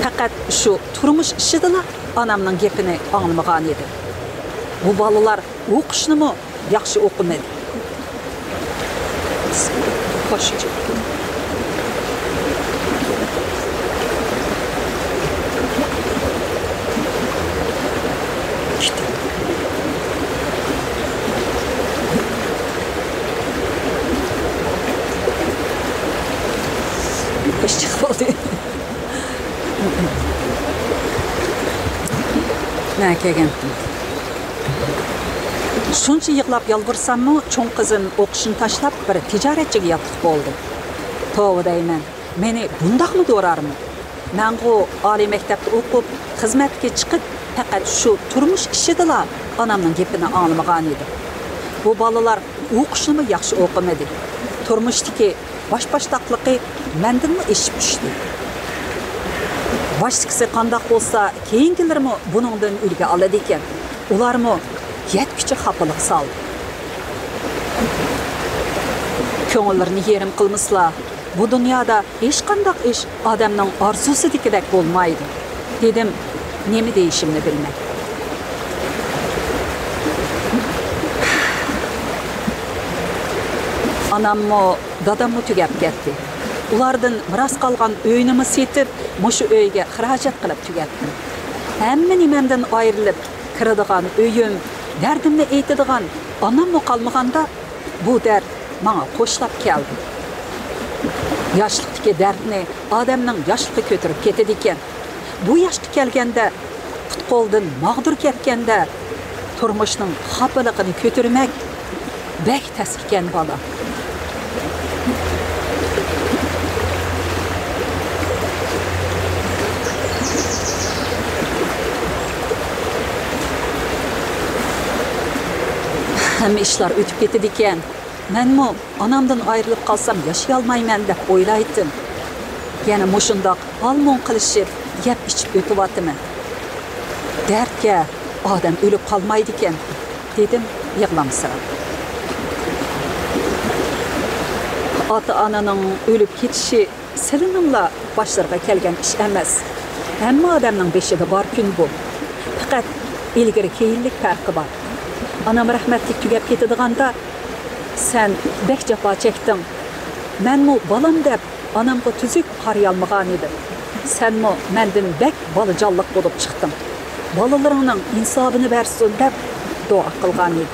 faqat shu turmush ishidala anamning gapini anglamagan edi. Bu balalar o'qishnimi yaxshi o'qimadi. Qo'shchi. Qo'shchi bo'ldi. Ne kelgandim. Shuncha yig'lab yolg'irsammi, cho'ng qizim o'qishini tashlab bir tijoratchiga yotiq bo'ldi. To'g'ri deyman, meni bundaqmi do'rarmi? Men bu oliy maktabda o'qib, xizmatga chiqib, faqat shu turmush ishidala onamning gapini anglamagan edi. Bu balalar o'qishni yaxshi o'qimadi. Turmushdagi bosh-boshdoqligi mendanmi eshib tushdi. Başlıksı qandaq bolsa, keyingilerimi buningdan ulga oladi ekan. Ularmi yetkicha xafaliq saldi. Ko'ngillarni yerim qilmaslar. Bu dunyoda hech qandaq ish odamning orzusidagidek bo'lmaydi. Dedim, nima deyishimni bilmay. Anammi, dadammi tugab ketdi. Ulardan miras qalgan öynimi setib, mushu öyge xarajat qilib tugatdim. Hamma nimamdan ayrilib, kiradigan öyüm, dardimni aytadigan onammi qolmaganda, bu dard menga qo'shlab keldi. Yoshlikdagi dardni odamning yoshligi ko'tarib ketadi ekan. Bu yoshga kelganda, qutqoldan mag'dur ketganda, turmushning xafaligini ko'tarmak bek tas ekan bola. Hamma ishlar o'tib ketdi ekan. Menmi onamdan ayrilib qolsam yashay olmayman deb o'ylaydim. Yana mushundoq almon qilishib, gap ichib o'tyaptimi? Dardga odam o'lib qolmaydi ekan, dedim yig'lamsirab. Ota-onaning o'lib ketishi silinimla boshlarga kelgan ish emas. Hamma odamning beshida bor kun bu. Faqat ilgari keyinlik farqi bor. Anam rahmetlik tugab ketidiganda sen bek jafo chekding. Menmi balam deb anamga tuzuk qaray olmagan edim. Senmi mendan bek bolajonlik bo'lib chiqding. Balalaringning insofini bersin deb duo qilgan edim.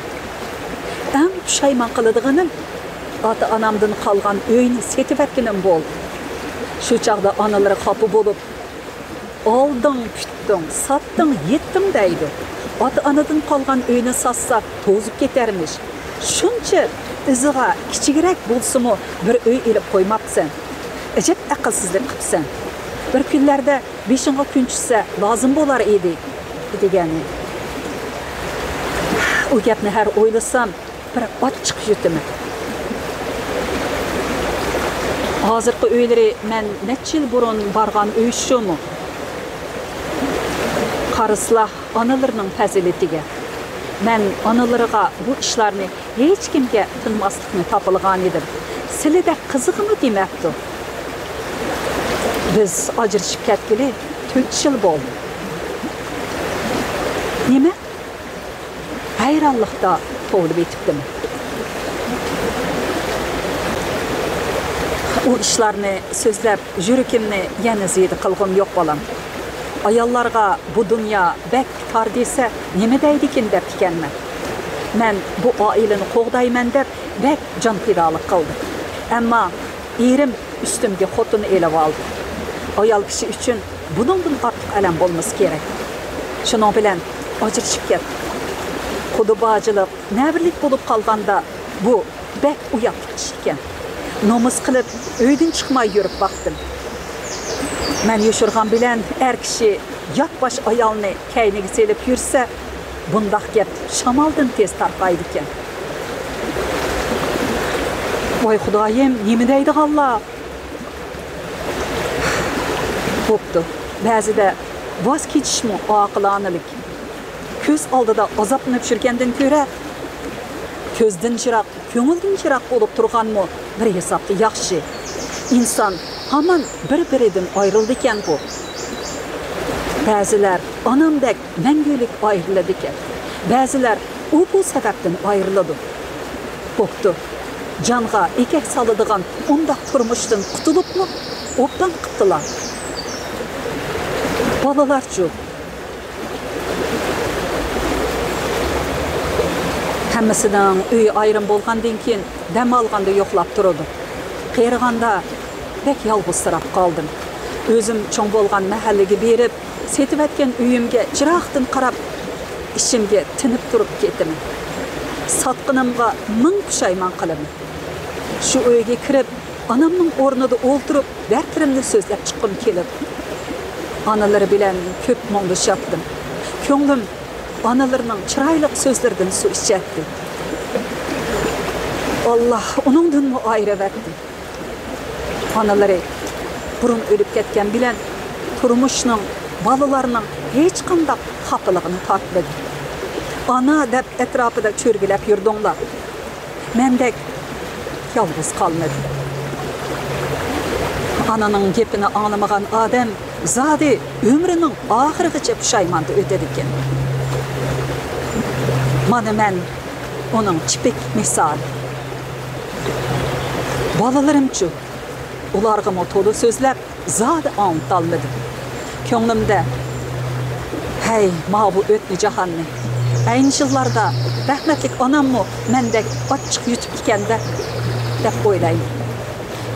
Eng pushaymon qiladiganim ota-onamdan qolgan uyni setib etganim bo'ldi. Shu chaqda onalari xafa bo'lib, olding, kutding, satding, yetdim deydi. Ota-onadan qolgan uyni satsa to'zib ketarmish. Shuncha iziga kichikroq bo'lsa-mu bir uy elib qo'ymabsan. Ajab aqlsizlik qilibsan. Bir kunlarda beshinga kun tushsa lozim bo'lar edi degani. U gapni har o'ylasam bir ochiq yutaman. Hozirgi uylari men necha yil burun borgan uy shumi? Qarıslar analarının fəziletiga. Mən analarığa bu işlerini hiç kimge tınmaslıqını tapılğan edim. Sili de kızıqımı deməpdi. Biz ajrışıp ketgili 4 yıl boldu. Nime? Hayranlıqda toğulup etipdim. O işlerini sözləb, jürükimni yana ziydi qılğım yok balam. Ayallarga bu dünya bek tar dese nime deydikin dep dikenmen. Men bu aileni qoğdaymen dep bek can pidalık qıldı. Amma erim üstümge xotunu elep aldı. Ayal kişi üçün bunun artık alem bolması gerek. Şunun bilen ajrışıp ketdi. Kudubacılık, nebirlik bulup kalganda bu bek uyaplık iş iken. Nomus kılıp öydün çıkmay yürüp baktım. Men yoşurgan bilen er kişi yat baş ayalını keynigi selip yürse, bundak gep şamaldın tez tarpaydı iken. Vay Xudayım, nemi deydi Allah? Boptu. Bazı da vaz keçişmi o akılanılık. Köz aldıda azaplanıp şürkenden köre, közdün çırak, köngüldün çırak olup turgan mı bir hesaplı yaxşı. İnsan haman bir-birinden ayrıldı iken bu. Bazılar anamdek məngülük ayrıladı iken. Bazılar bu sebepten ayrıladı. Boptu. Canğa ekek salıdığan ondaq turmuşdan kutulup mu? Optan kıttılar. Balalar çok. Həmməsidən öy ayrım bolğandan keyin dəm alğanda yoxlap turdu. Qeyrğanda bek yalğızsırap qaldım. Özüm çoğ bolğan mahallege berip, setip etken uyumge jiraqdan qarap, işimge tinip turup ketdim. Satqınımga ming puşayman qılım. Şu uyga kirip, anamның ornida olturup, dertlerimni sözlep çıqqım kelib. Analары bilen köp muңduşaptım. Köңlüm analarının çıraylık sözlerden su içetti. Allah onundan mı ayrı verdi? Analары burun ölüp ketken bilen turmuşnun, balalarının hiç qandaq xapılığını tatmadı. Ana dep etrafıda çörgülep yurdunlar. Mendek yalnız kalmadı. Ananın gepini anlamagan adam zade ömrünün ahırgıca puşaymandı ödedikken. Mana men onun tipik misal. Balalarımçu, ulargımı tolu sözlep zade anıtalmadım. Könglimde, hey ma bu ötni cahanni. Aynı yıllarda rahmetlik anam mı mendek açık yutup dikende dep oylayım.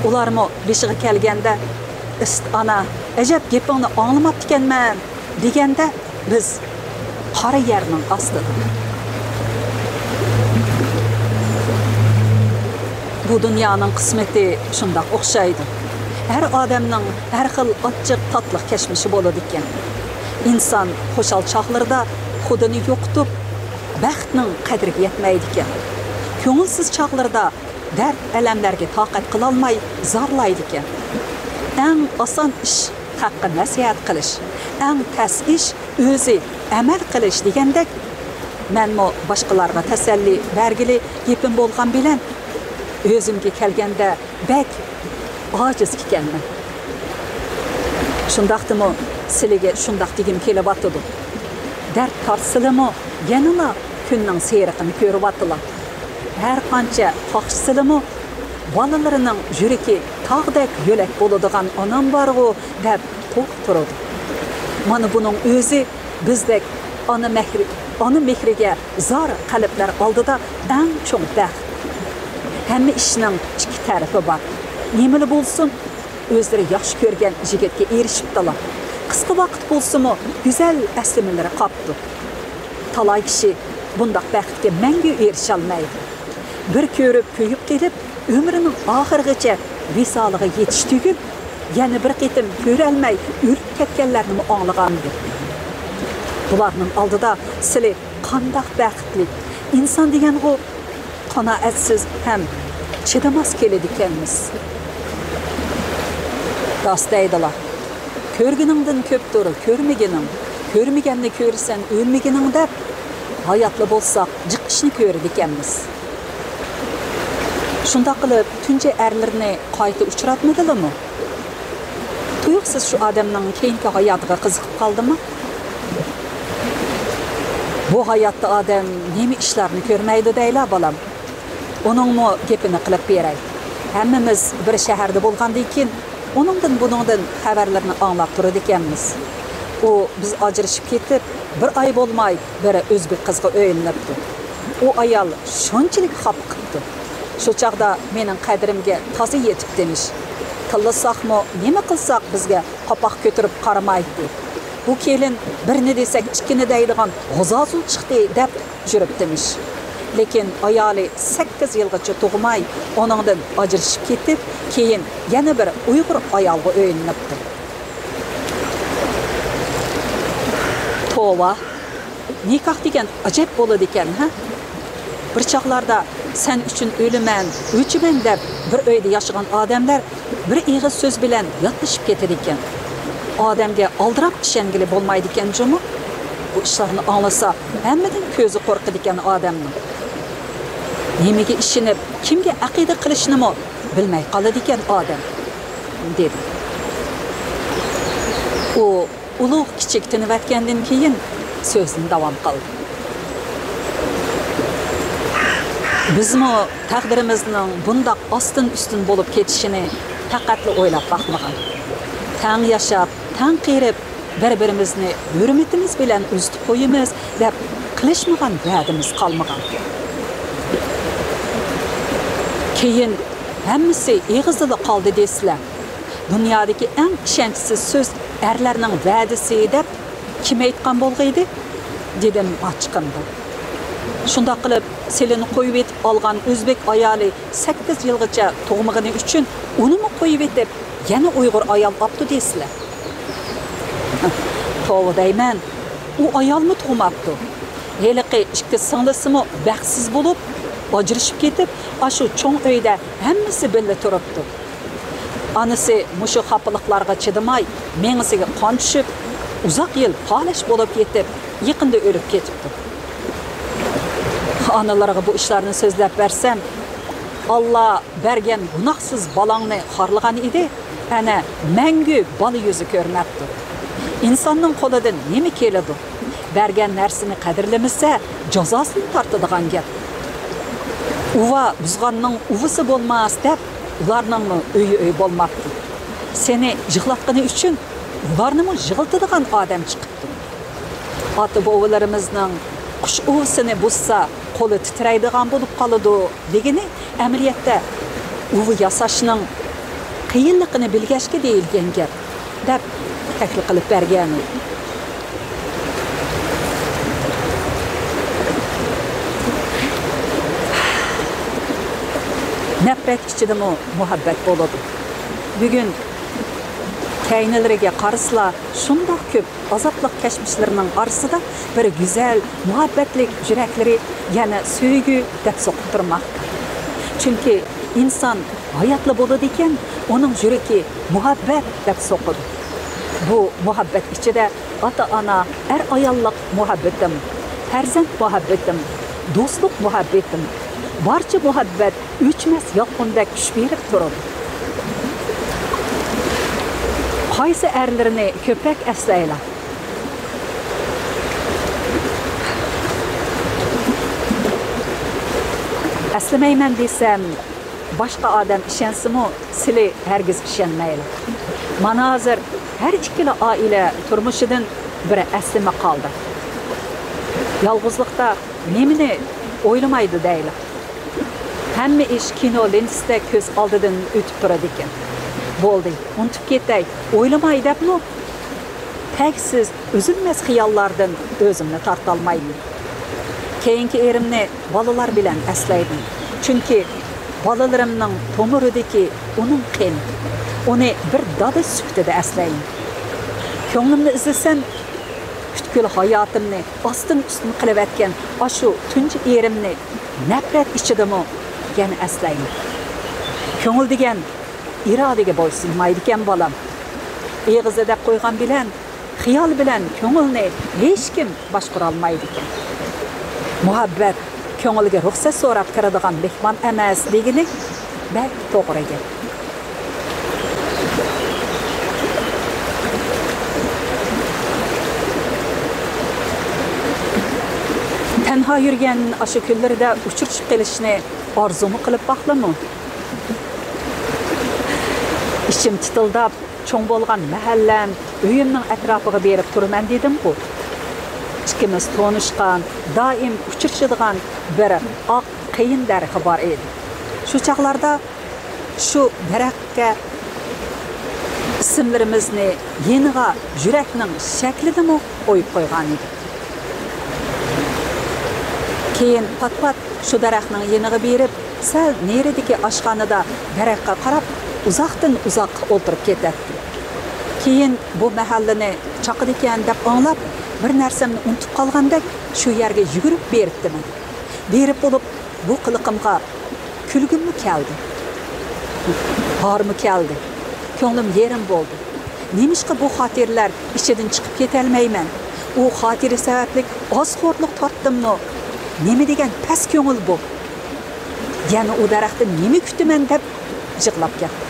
Ular mı beşiği kelgende ana ecep gepini anlamap dikenmen degende biz qara yerinin astıda. Bu dünyanın kısmeti şundaq oxşaydı. Her adamның her xil açıq tatlıq keşmişi boladı iken. İnsan xoşal çağlarda xudini yoqtup, bəxtinin qadriga yetmeydi iken. Köngülsüz çağlarda dert elemlerge taqat qılalmay zarlaydı iken. En asan iş haqqı nasihat qilish, en təs iş özü əməl qilish degəndək, mən mo başqalarga təsəlli vergili gepim bolğan bilen özümge kelgende bek aciz ikenmen. Şundaqdı mı silige şundaq degim kelip atıdı. Dert tartısılı mı yanına günün seyriqini körüp atılar. Her qancha faqşısılı mı balalarının jüreki tağdak yölek boluduğan anam var o dep toq turudu. Mana bunun özü bizdek ana mehrige zar qalblar aldıda en çoğ bəxt. Həmmə işinin iki tərəfi var. Nemili bolsun, özləri yaxşı görgən jigitke erişipdilar. Qısqa vaqt bolsunmu, güzel əslimeleri qapdı. Talay kişi bundaq bəxtke məngü erişalmaydı. Bir körüp köyüp gelip, ömrünün ahırgıca visalığı yetiştügün, yani bir qitim görəlməy, ürüp ketkenlerini anlığandı. Bularının aldıda sili qandaq bəxtli, insan degen o qanaatsiz hem çıdamas keledikenmiz. Rastaydılar. Körgününden köp duru, körmegenin, körmegenini körsen ölmegenin dep, hayatlı bolsak, jiq ishni ko'rdi ekanmiz. Shunda qilib, tunji erlarni qayta uchratmadilimi? Tuyuqsiz shu odamning keyingi hayotiga qiziqib qoldimi? Bu hayotda odam nima ishlarni ko'rmaydi deylar bolam. Uningmi gapini qilib beray. Hammamiz bir shaharda bo'lgandan keyin buningdan xabarlarni anglab turadi ekanmiz. U biz ajrashib ketib, bir oy bo'lmay bir o'zbek qizga o'yinlabdi. U ayol shunchalik xafa qildi. Shu chaqda mening qadrimga toza yetib demish. Qilsaqmi, nima qilsaq bizga qopoq ko'tarib qaramaydi. Bu kelin birini desak ikkini deydigan g'ozozu chiqdi deb jurib demish. Lekin ayoli 8 yilgacha tug'may, oningdan ajrashib ketib, keyin yana bir Uyg'ur ayolga o'yinlabdi. Tova, nikoh degan ajab bo'ladi ekan, ha? Bir chaqlarda sen uchun o'liman, o'chiman deb bir uyda yashagan odamlar bir ig'iz so'z bilan yotlashib ketadi ekan. Odamga aldirab ishongili bo'lmaydi ekan jumi. Bu ishlarni anglasa, hammadan ko'zi qo'rqadi ekan odamning. Nimaga ishinib, kimga aqida qilishnimi bilmay qoladi ekan odam, dedi. U ulug' kichik tinivatgandan keyin so'zni davom qildi. Bizmi taqdirimizning bundoq ostin-ustin bo'lib ketishini faqatli o'ylab baxmagan. Tang yashab, tang qirib, bir-birimizni hurmatimiz bilan uzib qo'yimiz deb qilishmagan va'dimiz qolmagan. Keyin hammasi eg'izida qoldi desizlar. Dunyodagi eng ishonchsiz so'z erlarning va'dasi deb kim aytgan bo'lg'aydi? Dedim ochiqimda. Shunda qilib, selini qo'yib etib olgan o'zbek ayoli 8 yilgacha tug'magani uchun unimi qo'yib etib, yana Uyg'ur ayol olibdi deysizlar. To'g'ri deyman, u ayolmi tug'mabdi. Heliqi ikki singlisimi baxtsiz bo'lib, ajrashib ketib, shu cho'ng uyda hammasi birga turibdi. Anasi mushu xafalıqlarga chidamay, mengisiga qon tushib, uzoq yil xolash bo'lib ketib, yaqinda o'lib ketibdi. Analarga bu ishlarni so'zlab bersam, Alloh bergan gunohsiz balangni xorlagan edi, ana mangu bola yuzi ko'rmabdi. İnsanning qo'lidan nima keladi? Bergan narsani qadrlamasa, jazosini tortadigan gap. Uva buzganning uvisi bo'lmas deb, ularning uyi bo'lmabdi. Seni yig'latgani uchun ularni yig'iltadigan odam chiqibdi. Ota-bobolarimizning qush uvisini buzsa, qo'li titraydigan bo'lib qoladi degani amaliyotda uvi yasashning qiyinligini bilgashga deyilgan gap deb taklif qilib bergan. Nafrat ichidami muhabbat bo'ladi. Bugun kaynilariga qarasla shundoq ko'p azoblik kashmishlarning orasida bir go'zal, muhabbatlik yuraklari yana sevgi deb so'qib turmoqda. Chunki inson hayotli bo'ladi ekan, uning yuragi muhabbat deb so'qidi. Bu muhabbat ichida ota-ona, ayollik muhabbatim, farzand muhabbatim, do'stlik muhabbatim, barcha muhabbat o'chmas yoqimdek kuch berib turadi. Qaysi erlarni ko'proq aslaylar? Aslamayman desam, boshqa odam ishonsimi, sizlar hargiz ishonmaylar. Mana hozir har ikkala oila turmushidan biri aslama qoldi. Yolg'izlikda nimani o'ylamaydi deylar. Hamma ish kino lensida ko'z oldidan o'tib turadi ekan. Bo'ldi, unutib ketay, o'ylamay debmi? Taksiz, uzilmas xiyollardan o'zimni torta olmayman. Keyingi erimni bolalar bilan aslaydim. Chunki bolalarimning tomiridagi uning qeni, uni bir dada suktida aslayman. Ko'nglimni izlasam, butkul hayotimni ostin-ustin qilib o'tgan shu tunji erimni nafrat ichidami yana aslayman. Ko'ngil degan irodaga bo'ysunmaydi ekan bolam. Eg'iza deb qo'ygan bilan, xiyol bilan ko'ngilni hech kim boshqara olmaydi ekan. muhabbat ko'ngilga ruxsat so'rab kiradigan mehmon emas degini bak to'g'ri gap. Tenha yürgen aşı kunlarda uçurishib kelishni orzumu qilib baqdimi? İçim titildab, cho'ng bo'lgan mahallam, uyimning atrofiga berib turman dedim-ku. İkimiz tanışgan, daim uçurishadigan bir oq qiyin daraxti bor edi. Shu chaqlarda shu daraxtga ismlarimizni yeniga yurakning shaklidami qo'yib qo'ygan edi. Keyin pat-pat shu daraxtning yeniga berib, sal neridagi oshxonada daraxtga qarab, uzoqdan uzoq o'tirib ketadi. Keyin bu mahallani chaqidi ekan deb anglab, bir narsamni unutib qolgandek shu yerga yugurib beribdim. Berib bo'lib, bu qiliqimga kulgimmi keldi. Hormi keldi. Ko'nglim yerim bo'ldi. Nemishqa bu xotirlar ichidan chiqib ketolmayman. U xotira sababli ozxo'rlik tortdimmi? Nima degan past ko'ngil bu? Yana u daraxtdan nima kutaman deb yig'lab ketdim.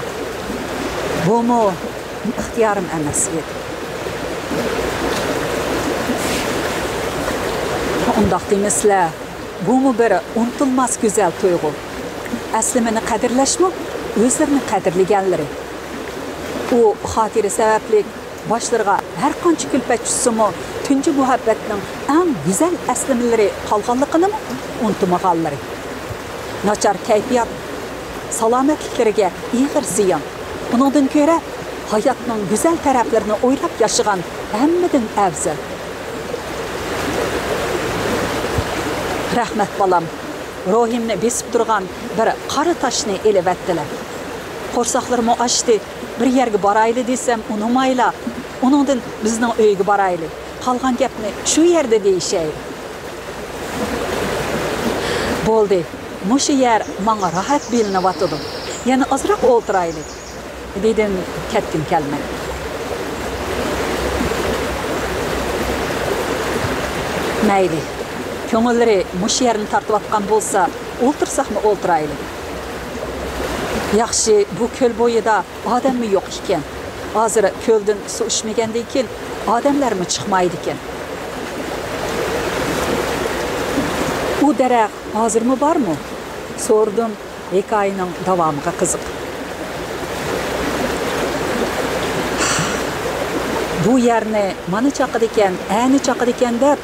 Bu-mu ixtiyorim emas edi. Undaq deymizlar, bu-mu bir unutilmas go'zal tuyg'u. Asli meni qadrlashmi? O'zlarini qadrlaganlari. U xotira sababli boshlarga har qancha kulfat tushsa-mu, tunji muhabbatning eng go'zal aslimalari qolganligini unutmaganlari. Nachar kayfiyat salomatliklariga ig'ir ziyon. Bundan ko'ra hayotning go'zal taraflarini o'ylab yashagan hammadan afzal. Rahmat balam, ruhimni besib turgan bir qora toshni elevatdilar. Qo'rsaqlarimi ochdi, bir yerga borayli desam, unumayla. Uningdan bizning uyga borayli. Qolgan gapni shu yerda deyishaydi. Bo'ldi. Mushu yer menga rohat bilinyapti. Yana ozroq o'tirayli. Dedim, ketdim kelmadi. Mayli. Ko'ngillari mushu yerni tortib atgan bo'lsa, o'tirsaqmi o'tirayli. Yaxshi, bu ko'l bo'yida odammi yo'q ekan. Hozir ko'ldan suv ichmagandan keyin odamlarmi chiqmaydi ekan. U daraxt hozirmi bormi? So'rdim, hikoyaning davomiga qiziq. Bu yerni mana chaqidi ekan, ani chaqidi ekan deb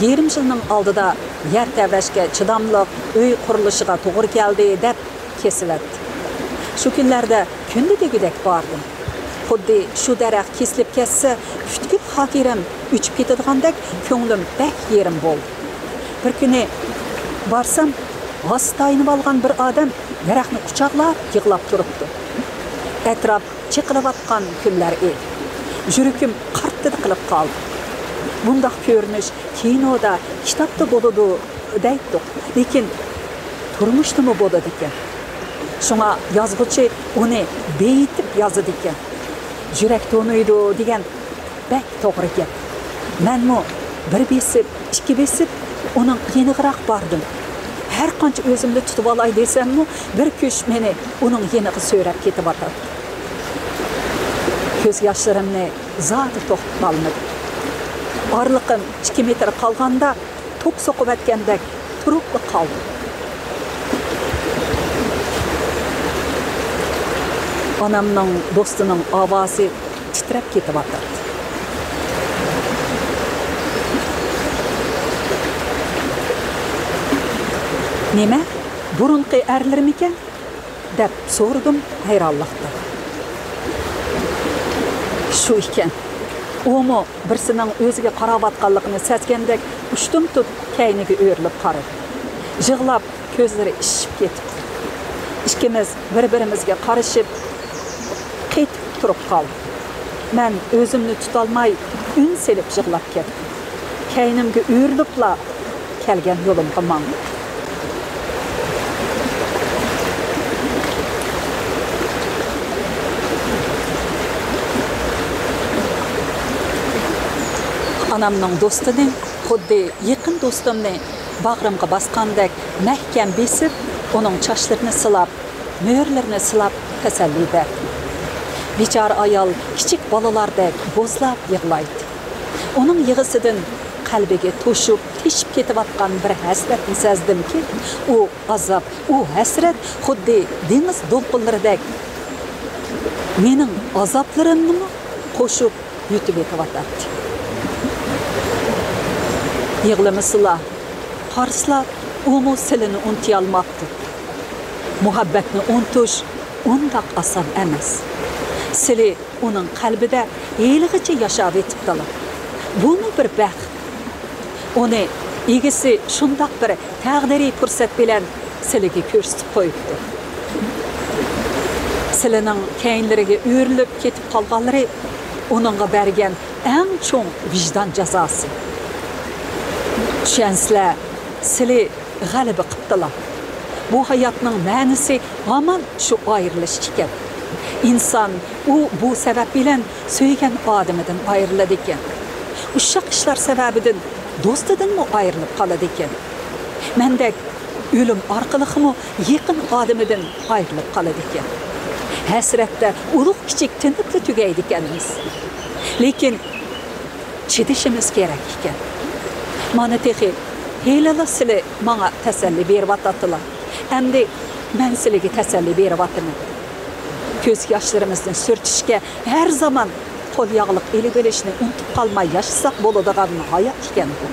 yarim yilning oldida yer tevrashga chidamli uy qurilishiga to'g'ri keldi deb kesilatdi. Shu kunlarda kunda degudek bordim. Xuddi shu daraxt kesilib ketsa, butkul xotiram uchib ketadigandek ko'nglim bak yerim bo'ldi. Bir kuni borsam, g'ostayinib olgan bir odam daraxtni quchoqlab yig'lab turibdi. Atrof chiqirayotgan kunlar edi. Yuragim qartdi qilib qoldi. Bundaq ko'rinish kinoda, kitobda bo'ladi deydi, lekin turmushdami bo'ladi ekan. Shunga yozuvchi uni beyitib yozadi ekan. Yurak to'nuydi degan bak to'g'ri gap. Menmi bir besib, ikki besib uning yeniroq bordim. Har qancha o'zimni tutib olay desammi, bir kuch meni uning yeniga so'rab ketib o'tadi. Ko'z yoshlarimni zoti to'xtatib olmadim. Orliqim 2 metr qolganda to'q so'qib o'tgandek turib qoldim. Onamning do'stining ovozi titrab ketib o'tadi. Nima? Burunqi erlarmikan? deb so'radim hayronlikda. Shu ekan. Umu birsining o'ziga qarayotganligini sezgandek ushtum tut kayniga o'rilib qaradi. Yig'lab ko'zlari ishib ketdi. Ikkimiz bir-birimizga qarashib ketib turib qoldik. Men o'zimni tutolmay un selib yig'lab ketdim. Kaynimga o'rilibla kelgan yo'limga mangdim. Anamning do'stining xuddi yaqin do'stimni bag'rimga bosgandek mahkam besib, uning chochlarini silab, mo'rlarini silab tasalli berdi. Bechora ayol kichik bolalardek bo'zlab yig'laydi. Uning yig'isidan qalbiga to'shib, teshib ketayotgan bir hasratni sezdimki, u azob, u hasrat xuddi dengiz to'lqinlaridek mening azoblarimni qo'shib yutib etayotdi. Yig'lamaslar, qarslar, umu silini unutay olmabdi. Muhabbatni unutish undaq oson emas. Sili uning qalbida yilg'icha yashab etibdilar. Bunu bir baxt. Uni egisi shundoq bir taqdiriy fursat bilan siliga ko'rsatib qo'yibdi. Silining keyinlariga o'rilib ketib qolganlari uningga bergan eng cho'ng vijdon jazosi. Tushansizlar, sili g'alaba qildilar. Bu hayotning ma'nosi hamon shu ayrilish ekan. İnsan bu sebep bilen söygen adamıdan ayrıladı ekan. Uşaq işler sebebinden dostudan mı ayrılıp qaladı ekan. Mendek ölüm arqılıqmı yakın adamıdan ayrılıp qaladı ekan. Hasratda uluq kichik tinibli tugaydi ekanmiz. Lekin chidishimiz kerak ekan. Mana texi helala sili manga tasalli berib atatdilar. Endi men siliga tasalli berib ataman. Göz yaşlarımızdan sürtüşke her zaman kol yağlık eli belişini unutup kalmay yaşasak boludağın hayat iken bu.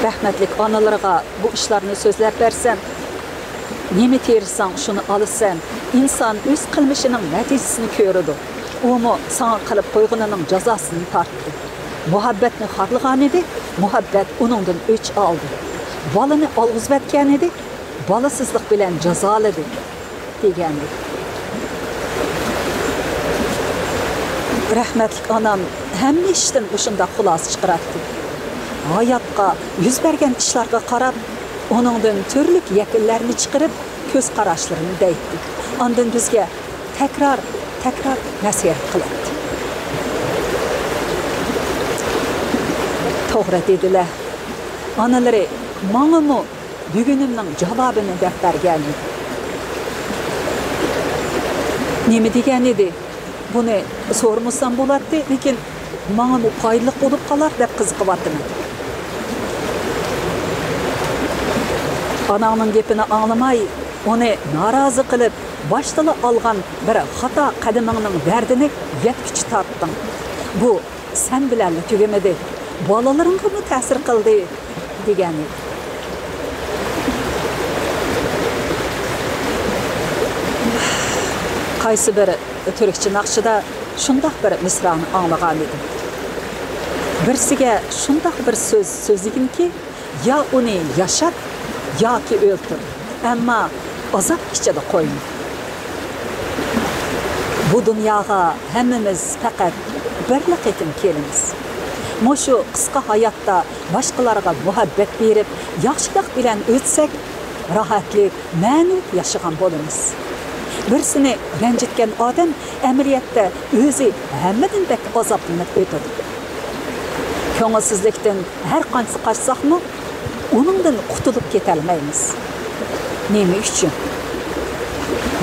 Rahmetlik analarga bu işlerini sözlep versen, nemi terirsen şunu alırsan, insan öz kılmışının neticesini körüdü. Onu sana kılıp koygununun cezasını tarttı. Muhabbetini harlıgan idi, muhabbet onundan öç aldı. Balını alğız verken idi, balasızlık bilen cezaladı degendi. Rahmetlik anam hem işten uşunda xulas çıqırattı. Hayatqa yüz bergen işlarga qarab, onundan türlük yekillerini çıqırıp köz qaraşlarını deydi. Ondan bizge tekrar nasihat qılattı. Toğra dediler. Analari mana mı bugünümün cevabını dep bergen idi. Nemi degen idi? Bunu sormasam bo'lardi, lekin mana bu foydaliq bo'lib qolar deb qiziqyapman. Anamın gepini anlamay, onu narazı qilib, baştala algan bir xata qadamının derdini yetkichi tarttın. Bu sen bilan tugamadi. Balalaringga mı ta'sir qildi degan edi. Qaysi bir Türkçe naqshida shundoq bir misrani anglagan edim. Birsiga shundoq bir so'zliginki, ya uni yashat yoki o'ltir, ammo azob ichida qo'yma. Bu dunyoga hammamiz faqat bir qatim kelamiz. Mushu qisqa hayotda boshqalarga muhabbat berib, yaxshilik bilan o'tsak, rohatlik, ma'nut yashagan bo'lamiz. Birsini ranjitgan odam amaliyotda o'zi hammadandek azoblanib o'tadi. Ko'ngilsizlikdan har qancha qochsaqmi, uningdan qutulib ketolmaymiz. Nima uchun?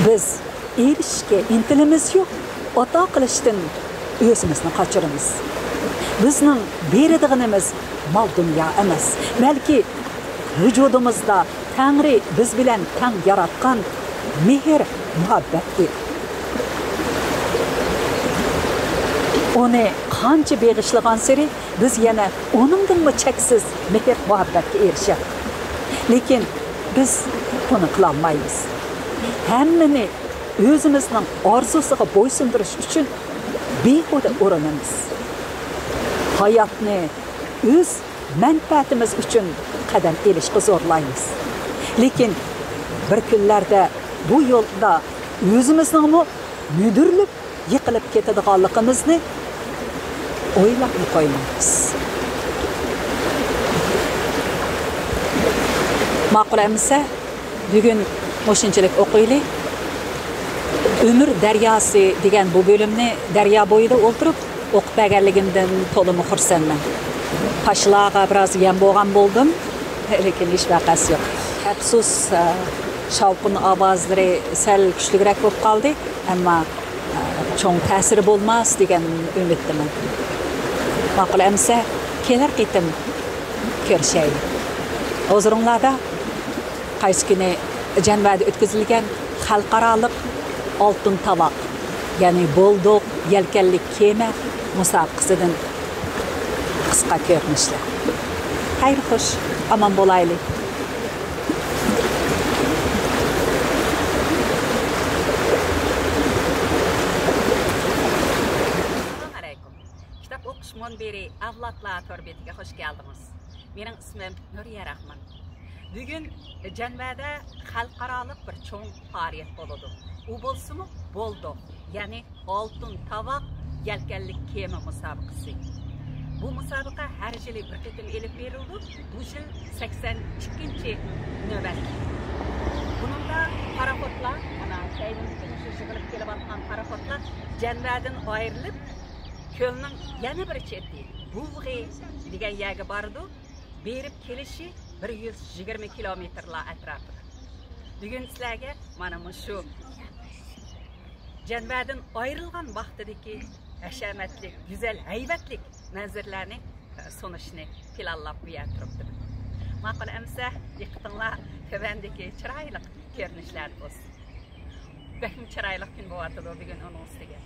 Biz erishishga intilimiz yo'q, ato qilishdan o'zimizni qochiramiz. Bizning beradiganimiz mol dunyo emas, balki vujudimizda Tangri biz bilan tang yaratgan mehr, muhabbatdir. Onu qancha beg'ishlagan sari biz yana onundan cheksiz mehr, muhabbatga erishamiz. Lekin biz buni qila olmaymiz. Hammani o'zimizning orzusiga bo'ysundirish uchun behuda urinamiz. Hayotni o'z manfaatimiz uchun qadam elishga zo'rlaymiz. Lekin bir kunlarda bu yo'lda o'zimizning müdürlük yıkılıp ketadiganligimizni o'ylab qo'ymaymiz. Ma'qul emsa, bugun o'shunchalik o'qiylik. Ömür daryosi degan bu bölümni daryo bo'yida o'ltirib, o'qib berganligimdan to'liq xursandman. Paşlarga biraz yem bo'lgan bo'ldim, lekin hech vaqasi yo'q. Afsus, shavqin ovozlari sal kuchliroq bo'lib qoldi, ammo cho'ng ta'siri bo'lmas degan umiddaman. Ma'qul amsa, kelar qitim ko'rishaylik. Huzuringlarda qaysi kuni Janvada o'tkazilgan xalqaroliq oltin tovoq, ya'ni boldoq yelkanlik kema musobaqasidan qisqa ko'rinishlar. Xayr xo'sh, omon bo'laylik. Assalomu alaykum. Kitob o'qish munbiri avlodlar torbetiga xush keldingiz. Mening ismim Nuriya Rahman. Bugun Janvada xalqaroliq bir cho'ng faoliyat bo'ladi. U bo'lsa-mu boldoq, ya'ni oltin tovoq yelkanlik kema musobaqasi. Bu musobaqa har yili bir qatim elib berildi. Bu yil 82-chi navbat. Buningda paraxodlar, mana kaydimizga shig'ilib kelayotgan paraxodlar Janvadan ayrilib, ko'lning yana bir chetida Buvg'i degan yerga bordi. Berib kelishi 120 kilometrlar atrofida. Bugun sizlarga mana shu Janvadan ayrilgan vaqtidagi hashamatlik, go'zal, haybatlik manzarlarni sunishni planlab qo'yib Ma'qul amsa, diqqatinglar tövandagi chiroyli ko'rinishlar bo'lsin. Bakım chiroyli kun bo'lyapti bugun onun ustiga.